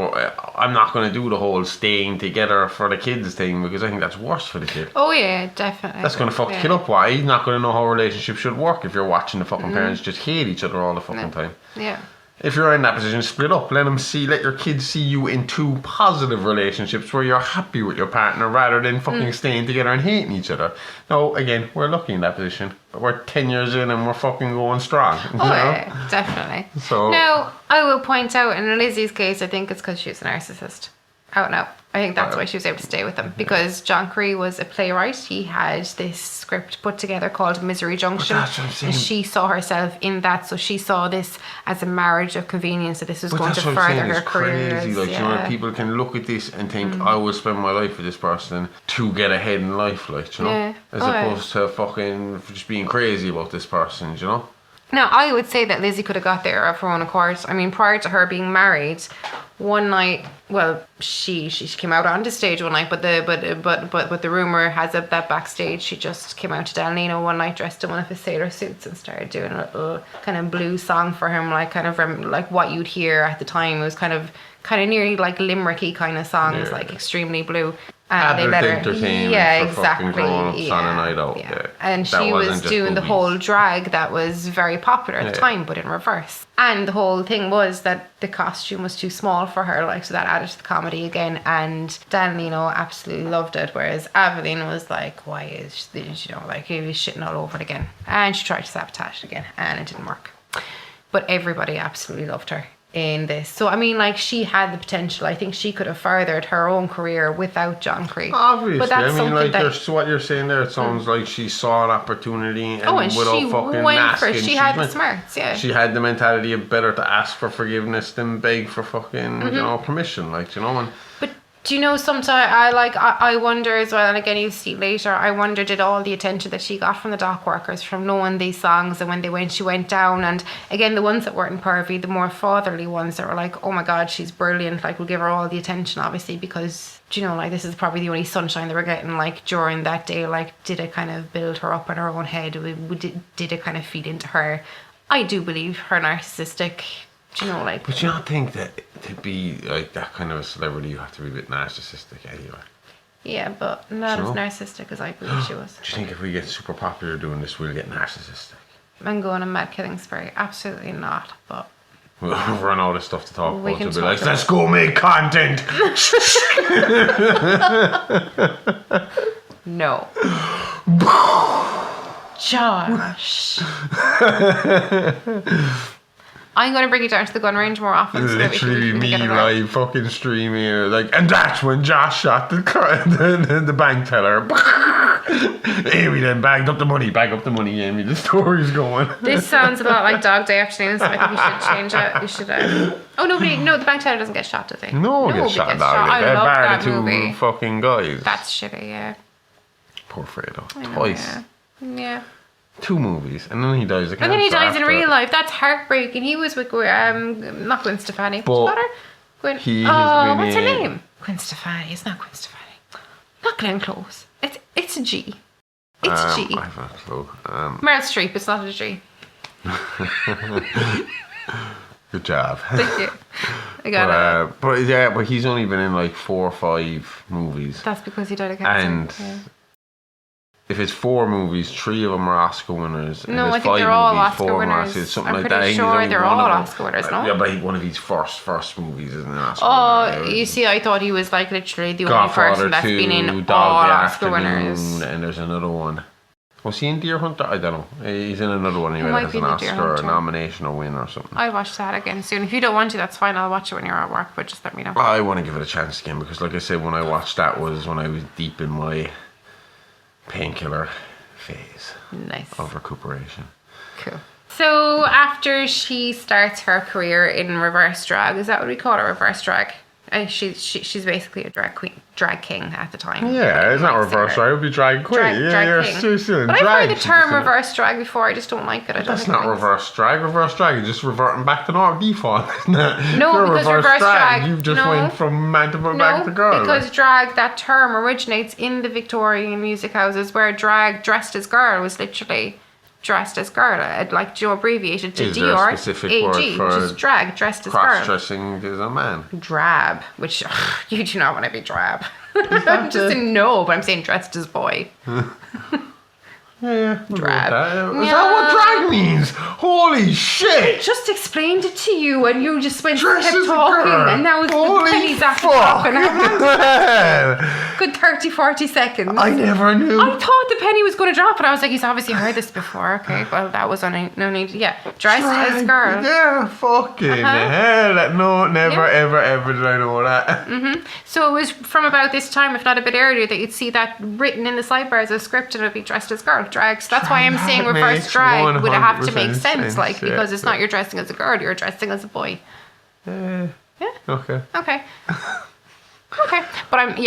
I'm not going to do the whole staying together for the kids thing, because I think that's worse for the kid. Oh yeah, definitely. That's going to fuck the kid up. Why? He's not going to know how a relationship should work if you're watching the fucking parents just hate each other all the fucking time. Yeah. If you're in that position, split up. Let your kids see you in two positive relationships where you're happy with your partner rather than fucking staying together and hating each other. Now, again, we're lucky in that position. We're 10 years in and we're fucking going strong. Oh, yeah, definitely. So, now, I will point out, in Lizzie's case, I think it's because she's a narcissist. Oh no. I think that's why she was able to stay with him, because John Cree was a playwright. He had this script put together called Misery Junction, that's what I'm saying. and she saw herself in that. So she saw this as a marriage of convenience, that this was But going that's to what I'm further saying, her it's career. crazy. Like, you know, people can look at this and think, I will spend my life with this person to get ahead in life, like, you know, Yeah. as Oh, yeah. opposed to fucking just being crazy about this person, you know. Now, I would say that Lizzie could have got there of her own accord. I mean, prior to her being married, one night, well, she came out onto stage one night, but the rumor has it that backstage she just came out to Dalnino one night dressed in one of his sailor suits and started doing a little kind of blues song for him, like kind of like what you'd hear at the time. It was kind of nearly like limericky kind of songs, like extremely blue. And they let her, entertainment for fucking grown-ups on a night out. Yeah. Yeah. And That she wasn't was just doing the boobies. whole drag that was very popular at the time, but in reverse. And the whole thing was that the costume was too small for her, like, so that added to the comedy again. And Danlino absolutely loved it, whereas Aveline was like, why is this, you know, like, he was shitting all over it again. And she tried to sabotage it again, and it didn't work. But everybody absolutely loved her in this. So I mean, like, she had the potential. I think she could have furthered her own career without John Cree. Obviously, but that's I mean, like, that, what you're saying there, it sounds like she saw an opportunity and and without she fucking went for it. asking, She had the went. smarts, yeah. She had the mentality of better to ask for forgiveness than beg for fucking, you know, permission, like, you know. And But do you know, sometimes I wonder as well, and again you see later, I wonder, did all the attention that she got from the dock workers from knowing these songs, and when she went down, and again the ones that weren't pervy, the more fatherly ones that were like, oh my god, she's brilliant, like, we'll give her all the attention, obviously, because, do you know, like, this is probably the only sunshine they were getting, like, during that day. Like, did it kind of build her up in her own head? Did it kind of feed into her? I do believe her narcissistic, do you know, like... But you don't think that to be like that kind of a celebrity, you have to be a bit narcissistic anyway? Yeah, but not Sure. as narcissistic as I believe she was. Do you think if we get super popular doing this, we'll get narcissistic? And go on a mad killing spree? Absolutely not, but... We'll run out of stuff to talk We about. can We'll be talk like, about let's go make content. No. Josh. I'm going to bring you down to the gun range more often. So that we Literally can me get it right. live fucking streaming here, like, and that's when Josh shot the bank teller. Aimee then bagged up the money, Aimee. The story's going. This sounds a lot like Dog Day Afternoon, so I think we should change it. We should. No, the bank teller doesn't get shot, does he? No one gets shot. I They love bar that the two movie. fucking guys. That's shitty, yeah. Poor Fredo. I know, Twice. Yeah. 2 movies, and then he dies again. And then he dies in real life. That's heartbreaking. He was with not Gwen Stefani. But What's her? Gwen. he has been what's her in- name? Gwen Stefani. It's not Gwen Stefani. Not Glenn Close. It's a G. It's a G. I have a clue. Meryl Streep. It's not a G. Good job. Thank you. I got it. But he's only been in like 4 or 5 movies. That's because he died of cancer. And yeah. if it's 4 movies, 3 of them are Oscar winners. And No, there's I think 5 they're all movies, Oscar 4 winners. Oscars, something I'm like pretty that. sure He's only they're one all of them. Oscar winners, no? Yeah, but one of his first movies isn't an Oscar Oh, winner. you see, I thought he was like literally the only Godfather person that's 2, been in Dog all Day Oscar Afternoon, winners. and there's another one. Was he in Deer Hunter? I don't know. He's in another one anyway might that has be an in the Deer Oscar or a Hunter. nomination or win or something. I'll watch that again soon. If you don't want to, that's fine. I'll watch it when you're at work, but just let me know. I want to give it a chance again because, like I said, when I watched that was when I was deep in my painkiller phase Nice. of recuperation. Cool. So after she starts her career in reverse drag, is that what we call it, reverse drag? She's basically a drag king at the time. Yeah, it's not reverse drag. It would be drag queen. Drag king. You're still in But I've drag. heard the term reverse drag before. I just don't like it. I don't That's think not it makes- reverse drag. Reverse drag is just reverting back to normal default, isn't it? No, You're because reverse drag- You've just no. went from man to back to girl. because drag, that term originates in the Victorian music houses where drag dressed as girl was literally dressed as girl. Like, Joe abbreviated to Is there a DR, specific AG, word for which is drag, dressed as girl. cross-dressing is a man. Drab, which you do not want to be drab. I'm just saying no, but I'm saying dressed as boy. Yeah, Drab. Is that what drag means? Holy shit! Just explained it to you, and you just went Dressed kept as a talking, girl. and now it's Holy the pennies seconds after Fuck. dropping. Hell. Good 30, 40 seconds. I never knew. I thought the penny was going to drop, and I was like, he's obviously heard this before. Okay, well, that was no need. Yeah, dressed as a girl. Yeah, fucking hell. No, never, ever did I know that. So it was from about this time, if not a bit earlier, that you'd see that written in the sidebar as a script, and it'd be dressed as girl, drag. So that's why I'm saying That reverse makes drag would have to make 100% sense, like, yeah, because it's not you're dressing as a girl, you're dressing as a boy. Yeah. Okay. Okay. Okay. But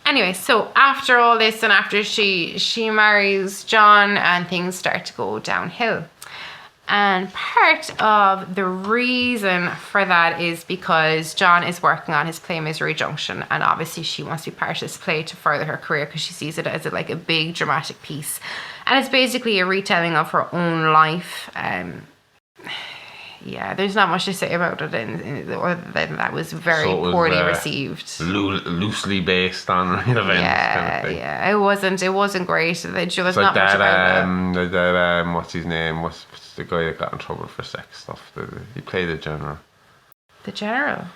Anyway, so after all this and after she marries John and things start to go downhill. And part of the reason for that is because John is working on his play Misery Junction, and obviously she wants to be part of this play to further her career because she sees it as a big dramatic piece. And it's basically a retelling of her own life. Yeah, there's not much to say about it, other than that was very poorly received. Loosely based on real events, kind of thing. Yeah, it wasn't great. There's It's not like much about that. What's his name? What's the guy that got in trouble for sex stuff? He played the general. The general.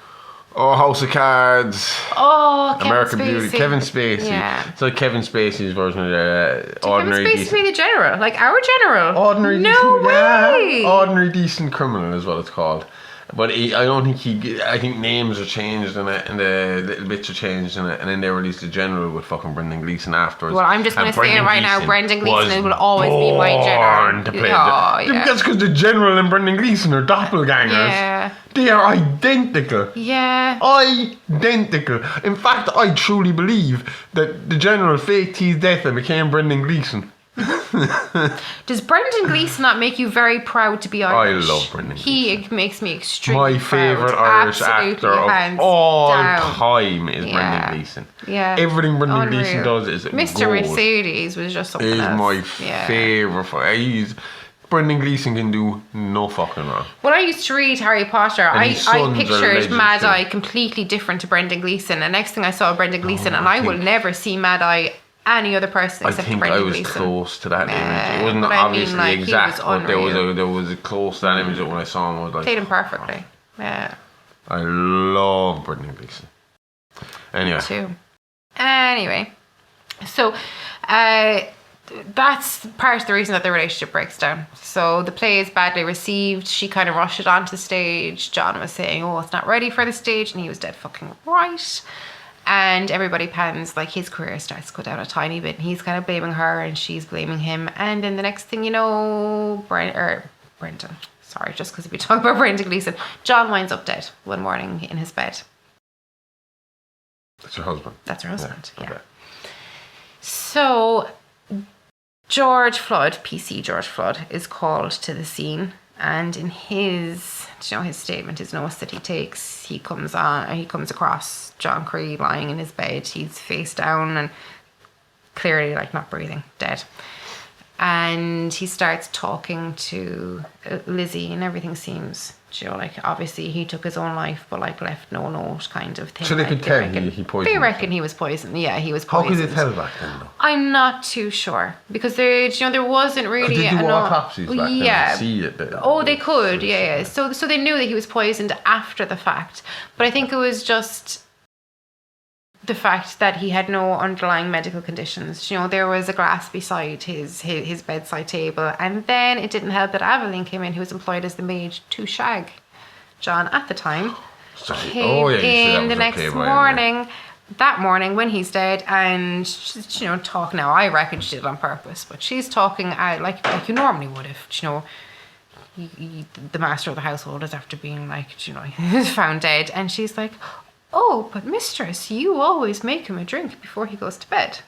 Oh, House of Cards. Oh, American Beauty. Kevin Spacey. Yeah. It's like Kevin Spacey's version of ordinary Kevin Spacey play the general, like our general. Ordinary no decent, way. Yeah, ordinary decent criminal is what it's called. But I think names are changed in it, and the little bits are changed in it, and then they released the general with fucking Brendan Gleeson afterwards. Well, I'm just going to say it right now, Brendan Gleeson will always be my born general. to play That's because the general and Brendan Gleeson are doppelgangers. Yeah. They are identical. Yeah. Identical. In fact, I truly believe that the general faked his death and became Brendan Gleeson. Does Brendan Gleeson not make you very proud to be Irish? I love Brendan Gleeson. He makes me extremely My favourite proud. Irish Absolutely, actor hands of all down. time is Brendan Gleeson. Yeah. Everything Brendan Unreal. Gleeson does is Mr. gold. Mercedes was just something Is else. my favourite. Brendan Gleeson can do no fucking wrong. When I used to read Harry Potter, I his sons are pictured legends Mad too. Eye completely different to Brendan Gleeson. And next thing I saw Brendan Gleeson, and I will never see Mad Eye any other person I except think Brendan I was Gleeson. close to that image. It wasn't but I mean, obviously like, he exact, was but there unreal. was a close to that image that when I saw him I was like, Played him perfectly. Yeah. I love Brendan Gleeson. Anyway. Too. Anyway, so that's part of the reason that the relationship breaks down. So the play is badly received. She kind of rushed it onto the stage. John was saying, oh, it's not ready for the stage, and he was dead fucking right. And everybody pans, like, his career starts to go down a tiny bit, and he's kind of blaming her and she's blaming him. And then the next thing you know, Brendan, sorry, just because we talk about Brendan Gleeson, John winds up dead one morning in his bed. That's her husband. That's her husband, yeah. Okay. So George Flood, PC George Flood, is called to the scene, and in his statement, his notes that he takes, he comes across John Cree lying in his bed. He's face down and clearly like not breathing, dead. And he starts talking to Lizzie, and everything seems, like, obviously he took his own life, but like left no note, kind of thing. So they like, could tell he poisoned They reckon himself. he was poisoned. Yeah, he was How poisoned. could they tell back then, though? I'm not too sure, because there wasn't really. Could they do an autopsies back then yeah. and see it? Oh, they could. Yeah. So they knew that he was poisoned after the fact, but I think it was just the fact that he had no underlying medical conditions. There was a glass beside his bedside table, and then it didn't help that Aveline came in, who was employed as the maid to shag John at the time. Came in the next morning. That morning when he's dead, and she's, talk now. I reckon she did it on purpose, but she's talking like you normally would if, the master of the household is after being like, found dead, and she's like, oh, but mistress, you always make him a drink before he goes to bed.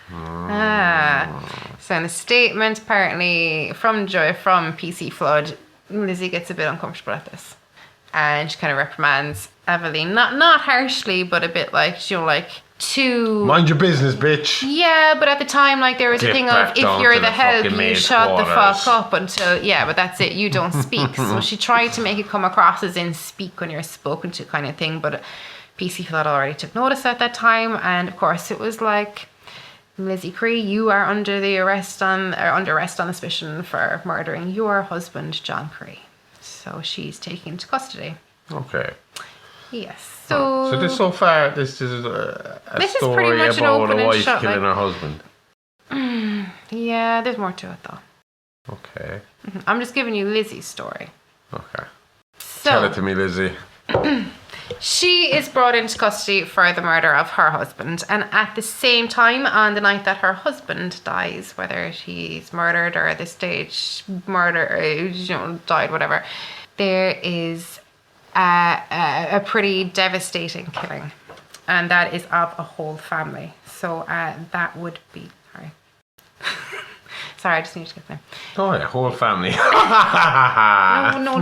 So in the statement, apparently from PC Flood, Lizzie gets a bit uncomfortable at this, and she kind of reprimands Aveline, not harshly, but a bit like, to mind your business, bitch. Yeah, but at the time, like, there was a Get thing of, back if down you're to the the help, fucking you maid's shut the quarters. fuck up until, yeah, but that's it, you don't speak. So she tried to make it come across as in speak when you're spoken to kind of thing, but PC Flood already took notice at that time, and of course it was like, Lizzie Cree, you are under arrest on suspicion for murdering your husband, John Cree. So she's taken into custody. Okay. Yes. So this so far, this is a This is story pretty much an about open a and wife shut, killing like- her husband. Yeah, there's more to it though. Okay. I'm just giving you Lizzie's story. Okay. So, Tell it to me, Lizzie. she is brought into custody for the murder of her husband, and at the same time, on the night that her husband dies, whether he's murdered or at this stage died, whatever, there is a pretty devastating killing, and that is of a whole family. So that would be sorry, I just need to get there. Oh yeah, whole family. No,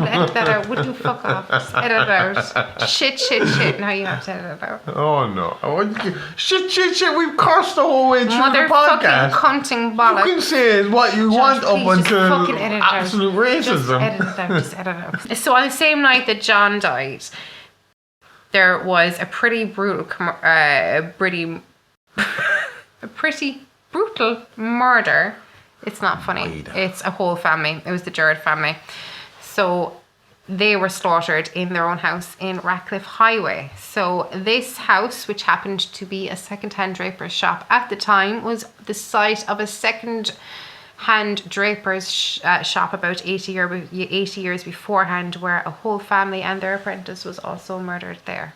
edit that out. Would you fuck off? Just edit it out. Shit. Now you have to edit it out. Oh no. Shit. We've cursed the whole way through the Motherfucking podcast. cunting bollocks. You can say what you Josh, want up please, just until fucking edit it out. absolute racism. Just edit it out. So on the same night that John died, there was a pretty brutal, a pretty brutal murder. It's not funny. It's a whole family. It was the Jared family. So they were slaughtered in their own house in Ratcliffe Highway. So this house, which happened to be a second-hand draper's shop at the time, was the site of a second-hand draper's shop about 80 years beforehand, where a whole family and their apprentice was also murdered there.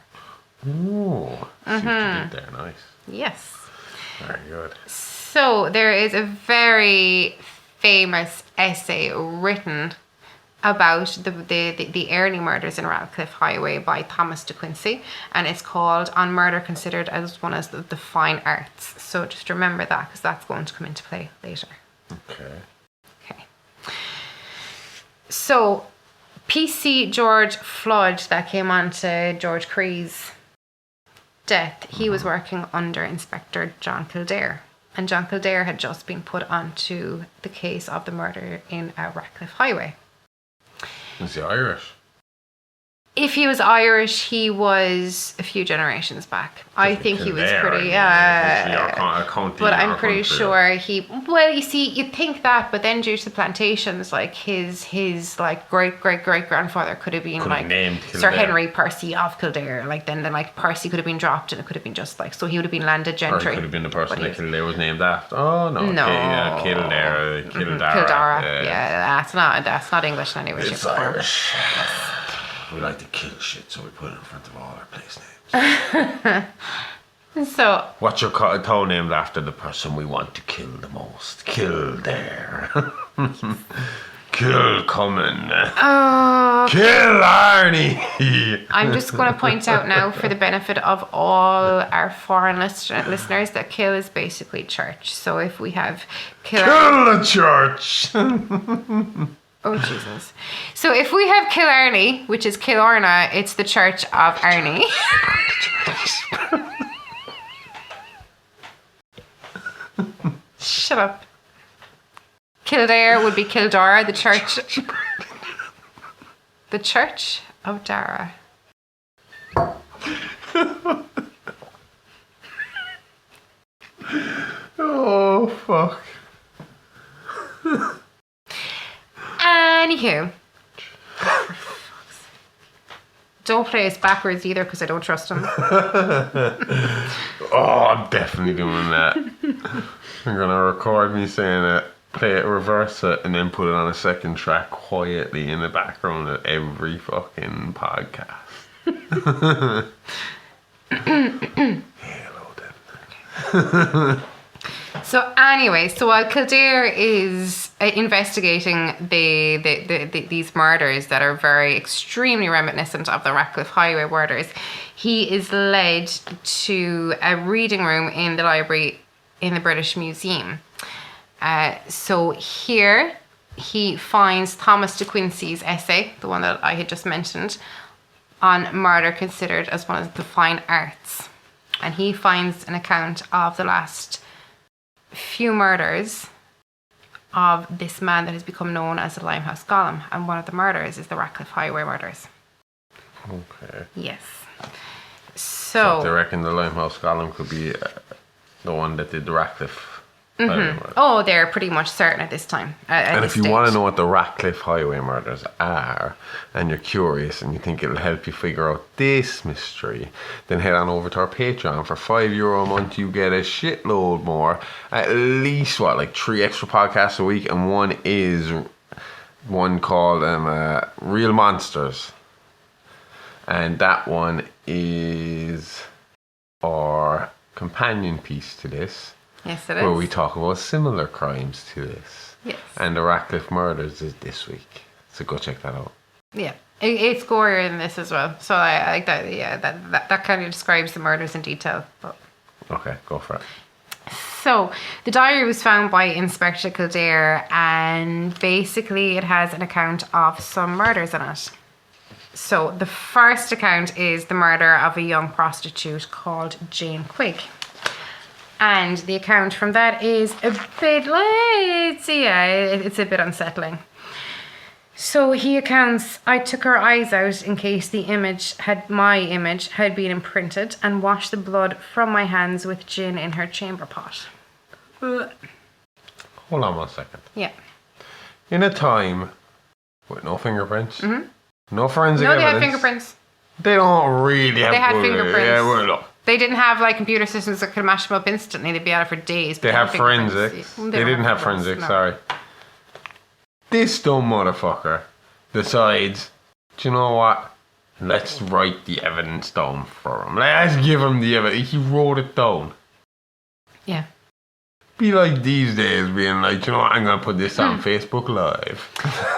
Ooh. See what you did there. Nice. Yes. Very good. So there is a very famous essay written about the early murders in Ratcliffe Highway by Thomas de Quincey, and it's called On Murder Considered as One of the Fine Arts. So just remember that, because that's going to come into play later. Okay. So PC George Flood, that came on to George Cree's death, he was working under Inspector John Kildare. And John Kildare had just been put onto the case of the murder in Ratcliffe Highway. Is he Irish? If he was Irish, he was a few generations back. I think he was pretty, but I'm pretty sure he, well, you see, you'd think that, but then due to the plantations, like his like great grandfather could have been like Sir Henry Percy of Kildare, like then like Percy could have been dropped and it could have been just like, so he would have been landed gentry. Or he could have been the person that Kildare was named after. Oh no. Kildare. Kildare. Yeah, that's not English in any way. It's Irish. We like to kill shit, so we put it in front of all our place names. So, what's your town named after the person we want to kill the most? Kildare. Kilcummin. Kill Arnie. I'm just going to point out now, for the benefit of all our foreign listeners, that kill is basically church. So if we have kill the church. Oh, Jesus. So if we have Killarney, which is Kilorna, it's the Church of Arnie. Shut up. Kildare would be Kildara, the church. The Church of Dara. Oh, fuck. Anywho. Don't play us backwards either, because I don't trust him. Oh, I'm definitely doing that. I'm going to record me saying it, play it, reverse it, and then put it on a second track quietly in the background of every fucking podcast. Hello then. So anyway, so while Kildare is investigating these murders that are very extremely reminiscent of the Ratcliffe Highway murders, he is led to a reading room in the library in the British Museum. So here he finds Thomas de Quincey's essay, the one that I had just mentioned, on murder considered as one of the fine arts. And he finds an account of the last few murders of this man that has become known as the Limehouse Golem, and one of the murders is the Ratcliffe Highway murders. Okay. Yes. So they reckon the Limehouse Golem could be the one that did the Ratcliffe Oh, they're pretty much certain at this time. And if you want to know what the Ratcliffe Highway murders are, and you're curious and you think it'll help you figure out this mystery, then head on over to our Patreon. For €5 a month, you get a shitload more. At least, like 3 extra podcasts a week, and one called Real Monsters. And that one is our companion piece to this. Yes, it is. Where we talk about similar crimes to this. Yes. And the Ratcliffe murders is this week. So go check that out. Yeah. It's gorier than this as well. So I like that. Yeah, that kind of describes the murders in detail. But. Okay, go for it. So the diary was found by Inspector Kildare, and basically it has an account of some murders in it. So the first account is the murder of a young prostitute called Jane Quigg. And the account from that is a bit, it's a bit unsettling. So he accounts, I took her eyes out in case my image had been imprinted, and washed the blood from my hands with gin in her chamber pot. Hold on 1 second. Yeah. In a time with no fingerprints, no forensic No, evidence. they had fingerprints. They don't really have They had good- fingerprints. Yeah, well, look. They didn't have like computer systems that could mash them up instantly. They'd be at it for days. They but have had fingerprints. forensics. They They don't didn't have fingerprints, forensics, no. sorry. This dumb motherfucker decides, do you know what? Let's write the evidence down for him. Let's give him the evidence. He wrote it down. Yeah. Be like these days being like, you know what, I'm going to put this on Facebook Live.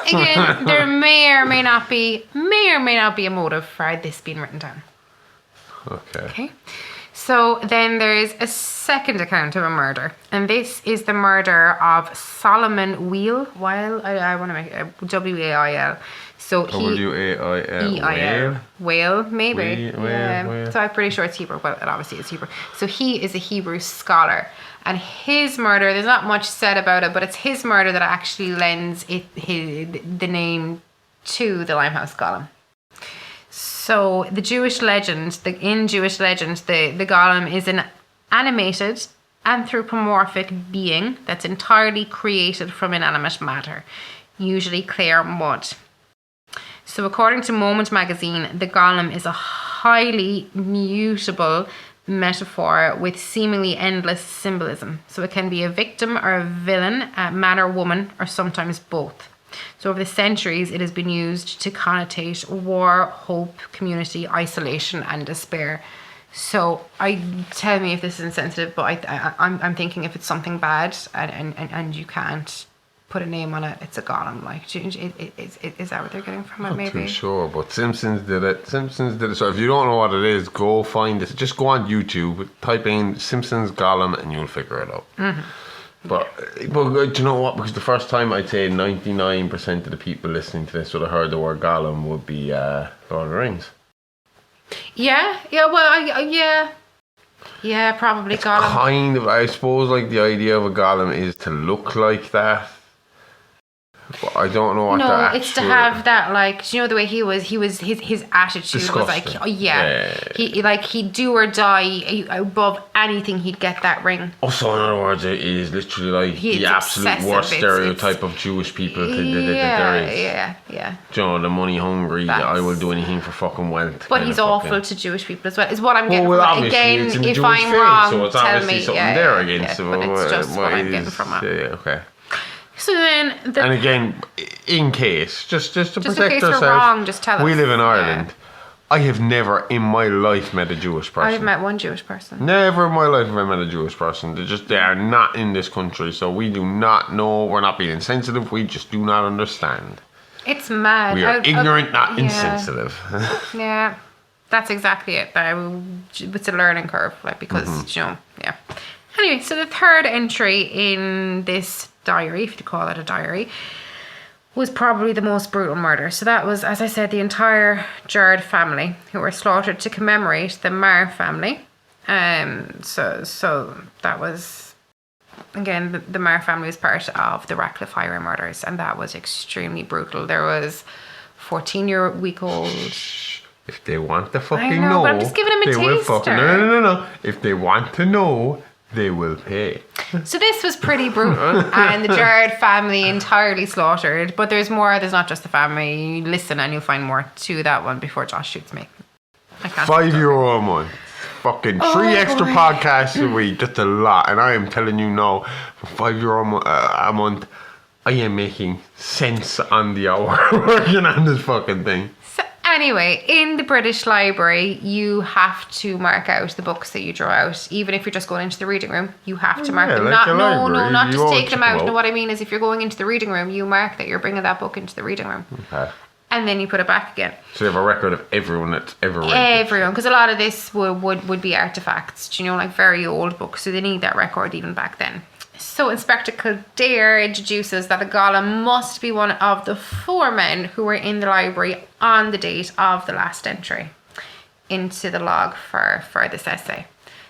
Again, there may or may not be a motive for this being written down. Okay. So then there is a second account of a murder, and this is the murder of Solomon Weil. I want to make it Wail. So Wail. Whale, maybe. Whale. So I'm pretty sure it's Hebrew. Well, it obviously is Hebrew. So he is a Hebrew scholar, and his murder, there's not much said about it, but it's his murder that actually lends the name to the Limehouse Golem. So in Jewish legend, the Golem is an animated, anthropomorphic being that's entirely created from inanimate matter, usually clear mud. So according to Moment magazine, the Golem is a highly mutable metaphor with seemingly endless symbolism. So it can be a victim or a villain, a man or woman, or sometimes both. So over the centuries, it has been used to connotate war, hope, community, isolation, and despair. So tell me if this is insensitive, but I'm thinking if it's something bad and you can't put a name on it, it's a golem. Like, is that what they're getting from it? Maybe. Not too sure, but Simpsons did it. So if you don't know what it is, go find it. Just go on YouTube, type in Simpsons Golem, and you'll figure it out. Mm-hmm. But do you know what? Because the first time I'd say 99% of the people listening to this would have heard the word Golem would be Lord of the Rings. Yeah. Well, yeah, probably it's Golem. Kind of, I suppose, like the idea of a Golem is to look like that. But I don't know what the actual... it's to have that, like, do you know the way his attitude Disgusting. was like, oh, yeah. He'd do or die above anything, he'd get that ring. Oh, so in other words, it is literally like the absolute worst stereotype of Jewish people. Yeah. You know, the money hungry, I will do anything for fucking wealth. But he's awful to Jewish people as well, is what I'm getting well, from it. Again, it's in the if Jewish I'm faith, wrong, so it's tell me. something there again. Yeah, So but it's just what I'm getting from it. Yeah, okay. So then... And again, in case, just to protect in case ourselves, you're wrong, just tell us. We live in Ireland. Yeah. I have never in my life met a Jewish person. I've met one Jewish person. Never in my life have I met a Jewish person. They are not in this country, so we do not know. We're not being insensitive. We just do not understand. It's mad. We are ignorant, not insensitive. Yeah, that's exactly it. It's a learning curve, like, because, you know, yeah. Anyway, so the third entry in this diary, if you call it a diary, was probably the most brutal murder. So that was, as I said, the entire Jared family who were slaughtered to commemorate the Marr family. So that was, again, the Marr family was part of the Ratcliffe Highway murders, and that was extremely brutal. There was 14-year-old. If they want to fucking know, but I'm just giving them a they will taster. fucking no. If they want to know, They will pay. So this was pretty brutal, and the Gerard family entirely slaughtered. But there's more. There's not just the family. You listen and you'll find more to that one before Josh shoots me. I can't €5 a month. Fucking 3 extra boy. podcasts a week. Just a lot. And I am telling you now, for €5 a month, I am making cents on the hour working on this fucking thing. So anyway, in the British Library, you have to mark out the books that you draw out. Even if you're just going into the reading room, you have to mark them. like a No, library, not you just won't take them check out. them No, out. what I mean is if you're going into the reading room, you mark that you're bringing that book into the reading room. Okay. And then you put it back again. So you have a record of everyone that's ever read this. Everyone, because a lot of this would be artifacts, you know, like very old books, so they need that record even back then. So Inspector Kildare introduces that the Golem must be one of the 4 men who were in the library on the date of the last entry into the log for this essay.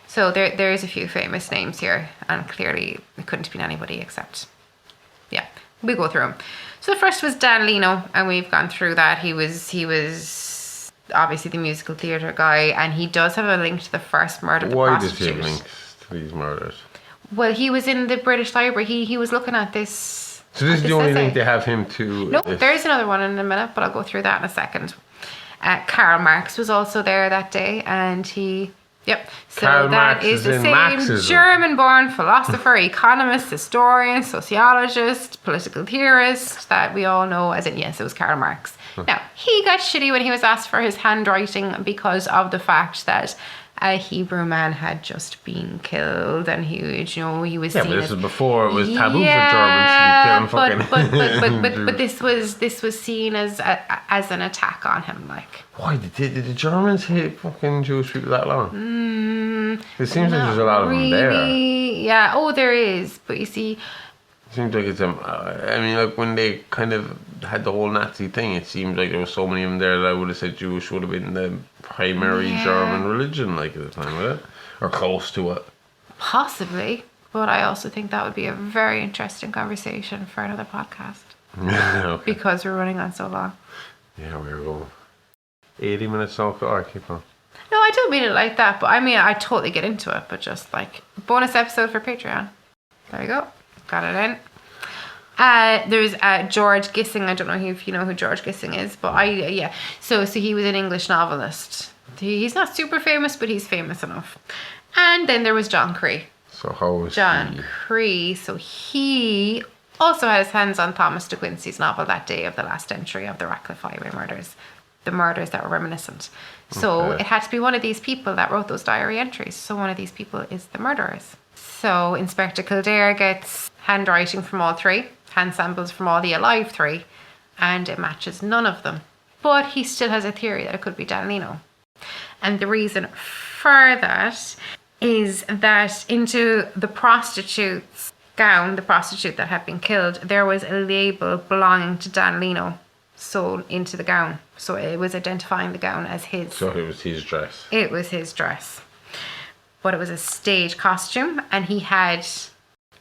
So there's a few famous names here, and clearly it couldn't have been anybody except, yeah, we go through them. So the first was Dan Leno, and we've gone through that. He was obviously the musical theatre guy, and he does have a link to the first murder of the Why does he prostitute. have links to these murders? Well, he was in the British Library. He was looking at this. So this is the only essay. link they have him to. No, this. there is another one in a minute, but I'll go through that in a second. Karl Marx was also there that day, and he. Yep. So Karl that Marx is is the in same Marxism. German-born philosopher, economist, historian, sociologist, political theorist that we all know as in, yes, it was Karl Marx. Now, he got shitty when he was asked for his handwriting because of the fact that a Hebrew man had just been killed, and he was Yeah, seen but this as, was before it was taboo for Germans to be killing fucking. but this was seen as an attack on him, like. Why did the Germans hate fucking Jewish people that long? It seems like there's a lot of them there. Really? Yeah. Oh, there is. But you see, It seems like it's I mean, like when they kind of had the whole Nazi thing, it seems like there were so many of them there that I would have said Jewish would have been the primary German religion, like at the time, would it? Or close to it. possibly. But I also think that would be a very interesting conversation for another podcast Okay. because we're running on so long. Yeah, we're going 80 minutes now. Alright, keep on. No, I don't mean it like that. But I mean, I totally get into it. But just like bonus episode for Patreon. There you go. Got it in. There's George Gissing. I don't know if you know who George Gissing is, but yeah. So he was an English novelist. He's not super famous, but he's famous enough. And then there was John Cree. So how was John Cree. So he also had his hands on Thomas de Quincey's novel that day of the last entry of the Ratcliffe Highway murders. The murders that were reminiscent. So Okay. it had to be one of these people that wrote those diary entries. So one of these people is the murderers. So Inspector Kildare gets handwriting from all 3, hand samples from all the alive 3, and it matches none of them. But he still has a theory that it could be Dan Leno. And the reason for that is that into the prostitute's gown, the prostitute that had been killed, there was a label belonging to Dan Leno sewn into the gown. So it was identifying the gown as his. So it was his dress. It was his dress. But it was a stage costume, and he had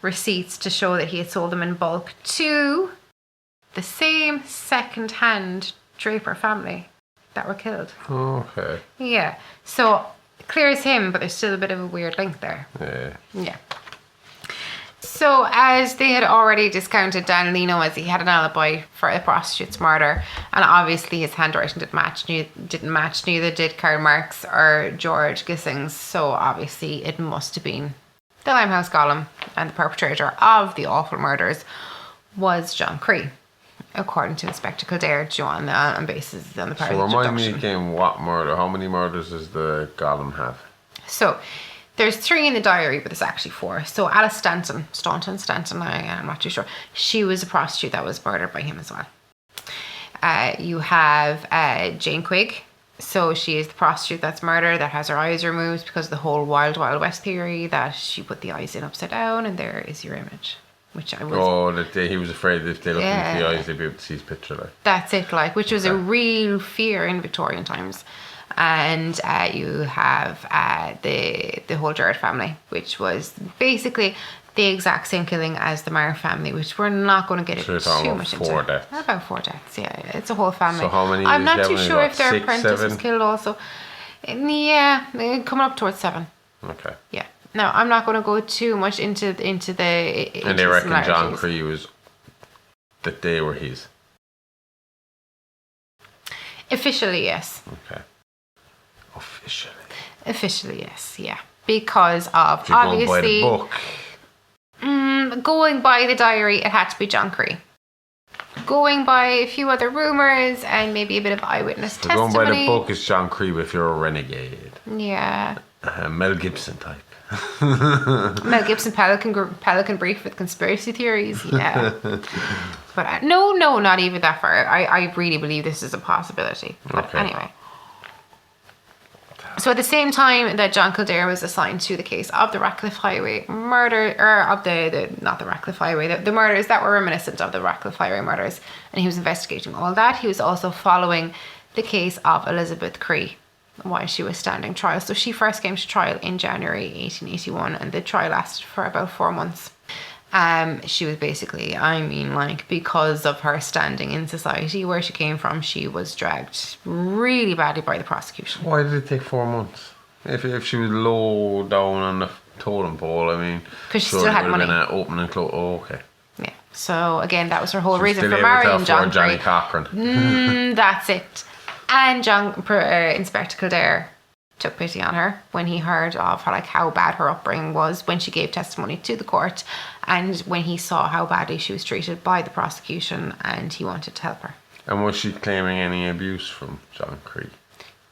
receipts to show that he had sold them in bulk to the same second-hand Draper family that were killed. Okay. Yeah. So clear as him, but there's still a bit of a weird link there. Yeah. Yeah. So as they had already discounted Dan Leno as he had an alibi for the prostitute's murder, and obviously his handwriting didn't match, neither did Karl Marx or George Gissing's, so obviously it must have been the Limehouse Golem, and the perpetrator of the awful murders was John Cree, according to Inspector Kildare, John, on basis on the part So of the remind me deduction. again, what murder? How many murders does the Golem have? So there's 3 in the diary, but there's actually 4. So Alice Stanton, I'm not too sure. She was a prostitute that was murdered by him as well. You have Jane Quigg. So she is the prostitute that's murdered, that has her eyes removed because of the whole Wild Wild West theory that she put the eyes in upside down, and there is your image. Which I was. Oh, he was afraid that if they looked Yeah. into the eyes, they'd be able to see his picture. Like. That's it, like, which was a real fear in Victorian times. And you have the whole Gerard family, which was basically the exact same killing as the Marr family, which we're not going to get So you're talking too about much 4 into. deaths. About 4 deaths, yeah. It's a whole family. So how many I'm is not too Germany sure got? if their 6, apprentice 7? was killed also. Yeah, coming up towards 7. Okay. Yeah. Now, I'm not going to go too much into the. And they reckon John Cree that they were his. Officially, yes. Okay. Officially, yes. Yeah, because of If you're obviously going by the book. Going by the diary, it had to be John Cree. Going by a few other rumors and maybe a bit of eyewitness testimony. Going by the book is John Cree if you're a renegade. Yeah. Mel Gibson type. Mel Gibson, Pelican Brief with conspiracy theories. Yeah. But no, not even that far. I really believe this is a possibility. But Okay. anyway. So at the same time that John Kildare was assigned to the case of the Ratcliffe Highway murder, or of not the Ratcliffe Highway, the murders that were reminiscent of the Ratcliffe Highway murders, and he was investigating all that, he was also following the case of Elizabeth Cree while she was standing trial. So she first came to trial in January 1881, and the trial lasted for about 4 months. She was basically, because of her standing in society where she came from, she was dragged really badly by the prosecution. Why did it take 4 months? If she was low down on the totem pole, because she still had money. Open and close. Oh, okay. Yeah. So again, that was her whole She was reason still for able to marrying John afford Johnny Cree. Cochran. That's it. And Inspector Kildare took pity on her when he heard of how bad her upbringing was when she gave testimony to the court, and when he saw how badly she was treated by the prosecution, and he wanted to help her. And was she claiming any abuse from John Cree?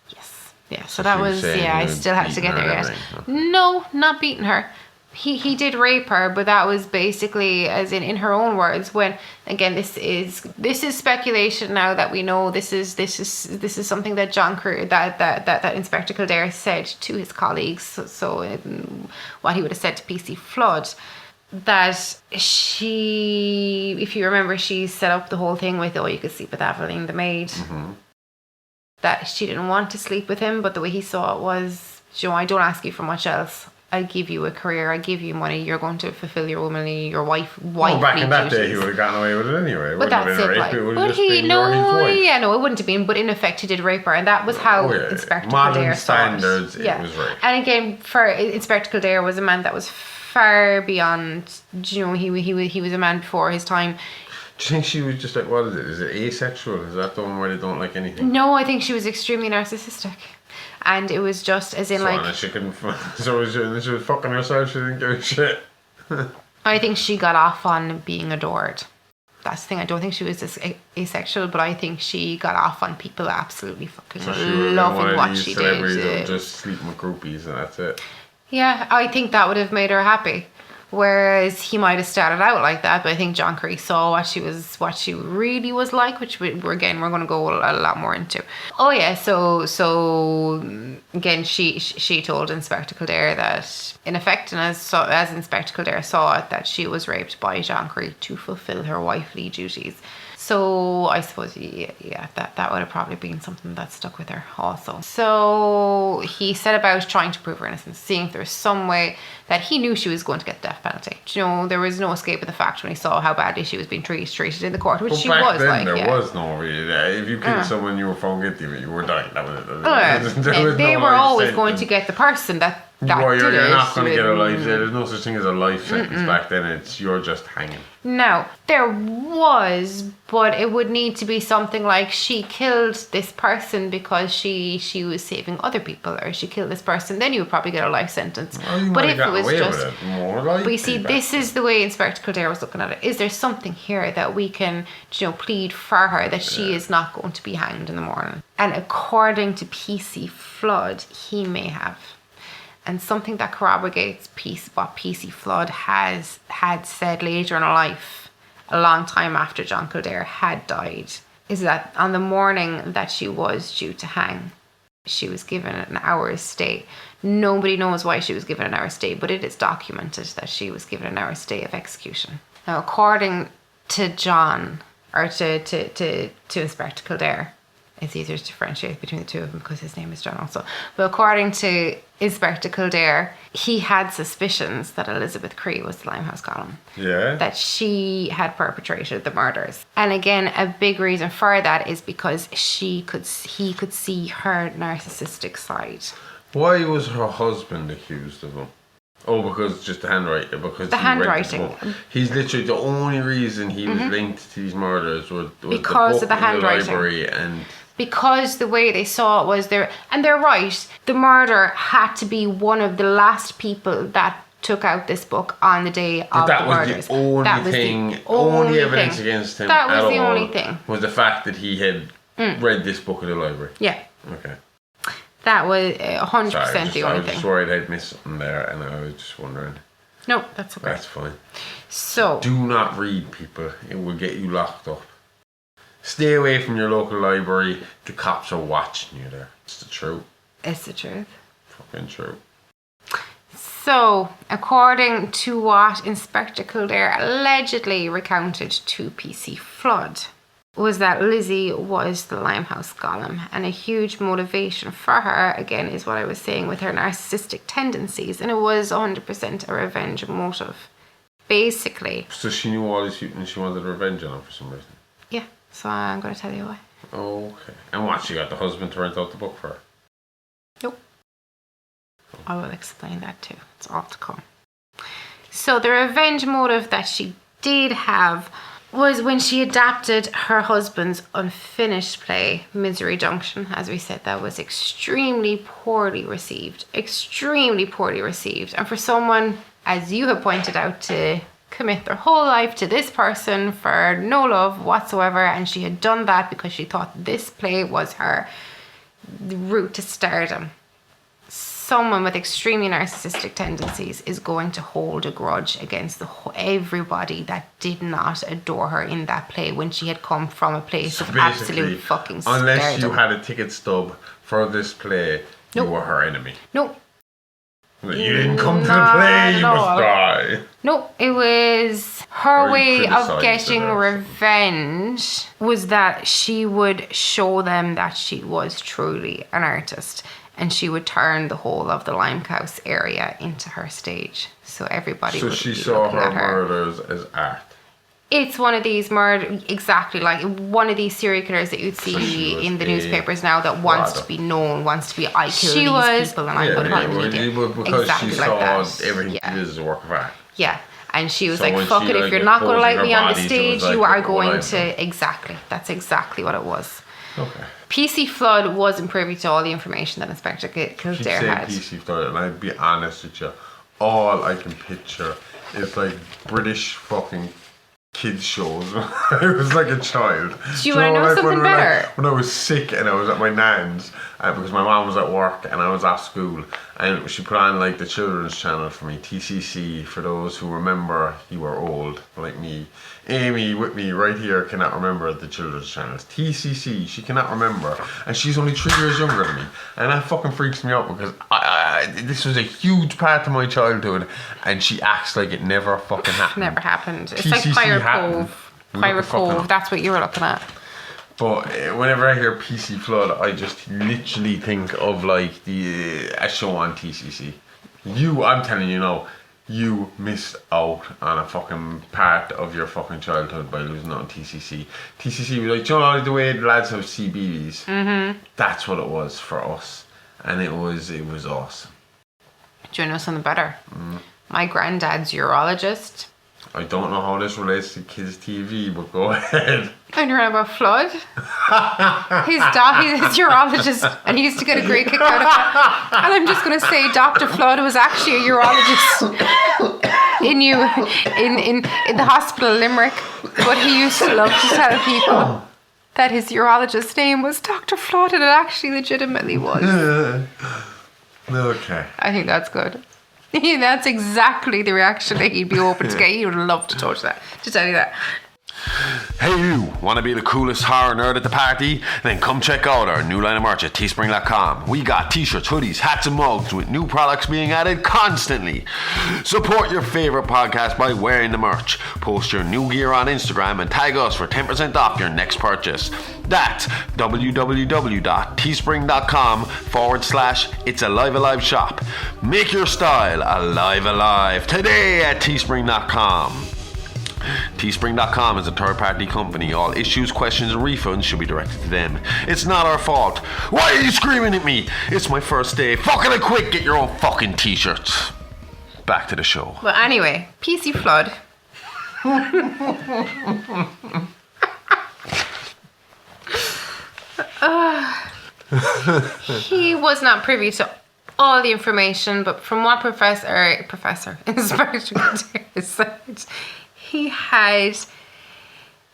Yes. Yeah. So So that she was was, saying I he still have to beaten get her there and yet. everything, No, not beating her. He did rape her, but that was basically, as in her own words, when, again, this is speculation now that we know this is something that John Cree, that Inspector Kildare said to his colleagues. So what he would have said to PC Flood, that she, if you remember, she set up the whole thing with, you could sleep with Aveline, the maid. Mm-hmm. That she didn't want to sleep with him, but the way he saw it was, I don't ask you for much else. I give you a career, I give you money, you're going to fulfill your womanly, your wifely Well, back in that duties. day, he would have gotten away with it anyway. It But wouldn't have that's been it, rape, it would have but just been his wife. it wouldn't have been, but in effect he did rape her, and that was how Inspector Modern Kildare saw it. standards, it was rape. And again, for Inspector Kildare was a man that was far beyond, he was a man before his time. Do you think she was just like, what is it? Is it asexual? Is that the one where they don't like anything? No, I think she was extremely narcissistic. And it was just as in She couldn't. So she was fucking herself. She didn't give a shit. I think she got off on being adored. That's the thing. I don't think she was asexual, but I think she got off on people absolutely fucking loving what she did. Just sleeping with groupies and that's it. Yeah, I think that would have made her happy. Whereas he might have started out like that, but I think John Cree saw what she really was like, which we're going to go a lot more into. Oh yeah, so again, she told Inspector Kildare that in effect, and as Inspector Kildare saw it, that she was raped by John Cree to fulfill her wifely duties. So I suppose, that would have probably been something that stuck with her also. So he set about trying to prove her innocence, seeing if there was some way that he knew she was going to get the death penalty. There was no escape of the fact when he saw how badly she was being treated in the court, which she was back then, like. There was no really. If you killed someone, you were found guilty, you were dying. That was it. They were always going to get the person that did it. You're not going to get a life. There's no such thing as a life sentence back then. You're just hanging. No, there was, but it would need to be something like she killed this person because she was saving other people, or she killed this person, then you would probably get a life sentence. Well, but if it was just, but you see, this is the way Inspector Kildare was looking at it. Is there something here that we can, plead for her that she is not going to be hanged in the morning? And according to PC Flood, he may have. And something that corroborates what PC Flood had said later in her life, a long time after John Kildare had died, is that on the morning that she was due to hang, she was given an hour's stay. Nobody knows why she was given an hour's stay, but it is documented that she was given an hour's stay of execution. Now, according to John, or to Inspector Kildare, it's easier to differentiate between the two of them because his name is John also. But according to Inspector Kildare, he had suspicions that Elizabeth Cree was the Limehouse Golem. Yeah. That she had perpetrated the murders. And again, a big reason for that is because he could see her narcissistic side. Why was her husband accused of him? Oh, because just the handwriting. Because The handwriting. He's literally the only reason he was linked to these murders was Because the book of the in handwriting. The library and Because the way they saw it was there, and they're right, the murderer had to be one of the last people that took out this book on the day of that the was murders. the only That was thing, the only evidence thing. against him. That was at the all only thing. Was the fact that he had read this book in the library. Yeah. Okay. That was 100% Sorry, the I only was just thing. worried I'd missed something there, and I was just wondering. No, that's okay. That's fine. So, Do not read, people. It will get you locked up. Stay away from your local library. The cops are watching you there. It's the truth. it's the truth. Fucking true. So, according to what Inspector Kildare allegedly recounted to PC Flood, was that Lizzie was the Limehouse Golem, and a huge motivation for her, again, is what I was saying with her narcissistic tendencies, and it was 100% a revenge motive. Basically. So she knew all these people and she wanted revenge on him for some reason. Yeah, so I'm going to tell you why. Okay. And what, she got the husband to rent out the book for her? Nope. I will explain that too. It's all to come. So the revenge motive that she did have was when she adapted her husband's unfinished play, Misery Junction. As we said, that was extremely poorly received. Extremely poorly received. And for someone, as you have pointed out, to commit their whole life to this person for no love whatsoever, and she had done that because she thought this play was her route to stardom. Someone with extremely narcissistic tendencies is going to hold a grudge against everybody that did not adore her in that play when she had come from a place of absolute fucking stardom. Unless you had a ticket stub for this play, you Nope. were her enemy. Nope. You didn't come to the play, you No. must die. No, it was her Or way you of criticised getting her. revenge was that she would show them that she was truly an artist, and she would turn the whole of the Limehouse area into her stage. So everybody So would she be saw looking her at her. murders as art. It's one of these exactly like one of these serial killers that you'd she see was in the a newspapers now that wants Rada. to be known, wants to be, I killed these people and I put them on the media. Because Exactly she like saw that. everything Yeah. she did as a work of art. Yeah. And she was So like, when fuck she, it, if like, you're not going to posing like me her on the body, she stage, was like, you are look what going I've to... done. Exactly. That's exactly what it was. Okay. PC Flood wasn't privy to all the information that Inspector She'd Kildare say had. PC Flood, and I'd be honest with you, all I can picture is like British fucking kids shows. I was like a child. Do you want to know like something when we were, better? like, when I was sick and I was at my nan's because my mom was at work and I was at school, and she put on like the children's channel for me, TCC, for those who remember. You are old like me. Aimee with me right here cannot remember the children's channels. TCC, she cannot remember, and she's only 3 years younger than me, and that fucking freaks me out because this was a huge part of my childhood, and she acts like it never fucking happened. Never happened. It's TCC like Pirate happened. Cove. Look Pirate the fucking Cove, up. that's what you were looking at. But whenever I hear PC Flood, I just literally think of like a show on TCC. I'm telling you now, you missed out on a fucking part of your fucking childhood by losing out on TCC. TCC was like, you know, the way the lads have CBeebies. Mm-hmm. That's what it was for us, and it was awesome. Do you know something better? My granddad's urologist. I don't know how this relates to kids' TV, but go ahead. I know about Flood. He's a urologist, and he used to get a great kick out of it. And I'm just going to say, Dr. Flood was actually a urologist in the hospital in Limerick, but he used to love to tell people that his urologist's name was Dr. Flood, and it actually legitimately was. Okay. I think that's good. That's exactly the reaction that he'd be open to get. He would love to touch that, to tell you that. Hey you, wanna be the coolest horror nerd at the party? Then come check out our new line of merch at teespring.com. We got t-shirts, hoodies, hats and mugs with new products being added constantly. Support your favorite podcast by wearing the merch. Post your new gear on Instagram and tag us for 10% off your next purchase. That's www.teespring.com/It's Alive shop. Make your style alive today at teespring.com. Teespring.com is a third-party company. All issues, questions, and refunds should be directed to them. It's not our fault. Why are you screaming at me? It's my first day. Fucking quick, get your own fucking t-shirts. back to the show. But anyway, PC Flood. He was not privy to all the information, but from what Inspector Kildare said, he had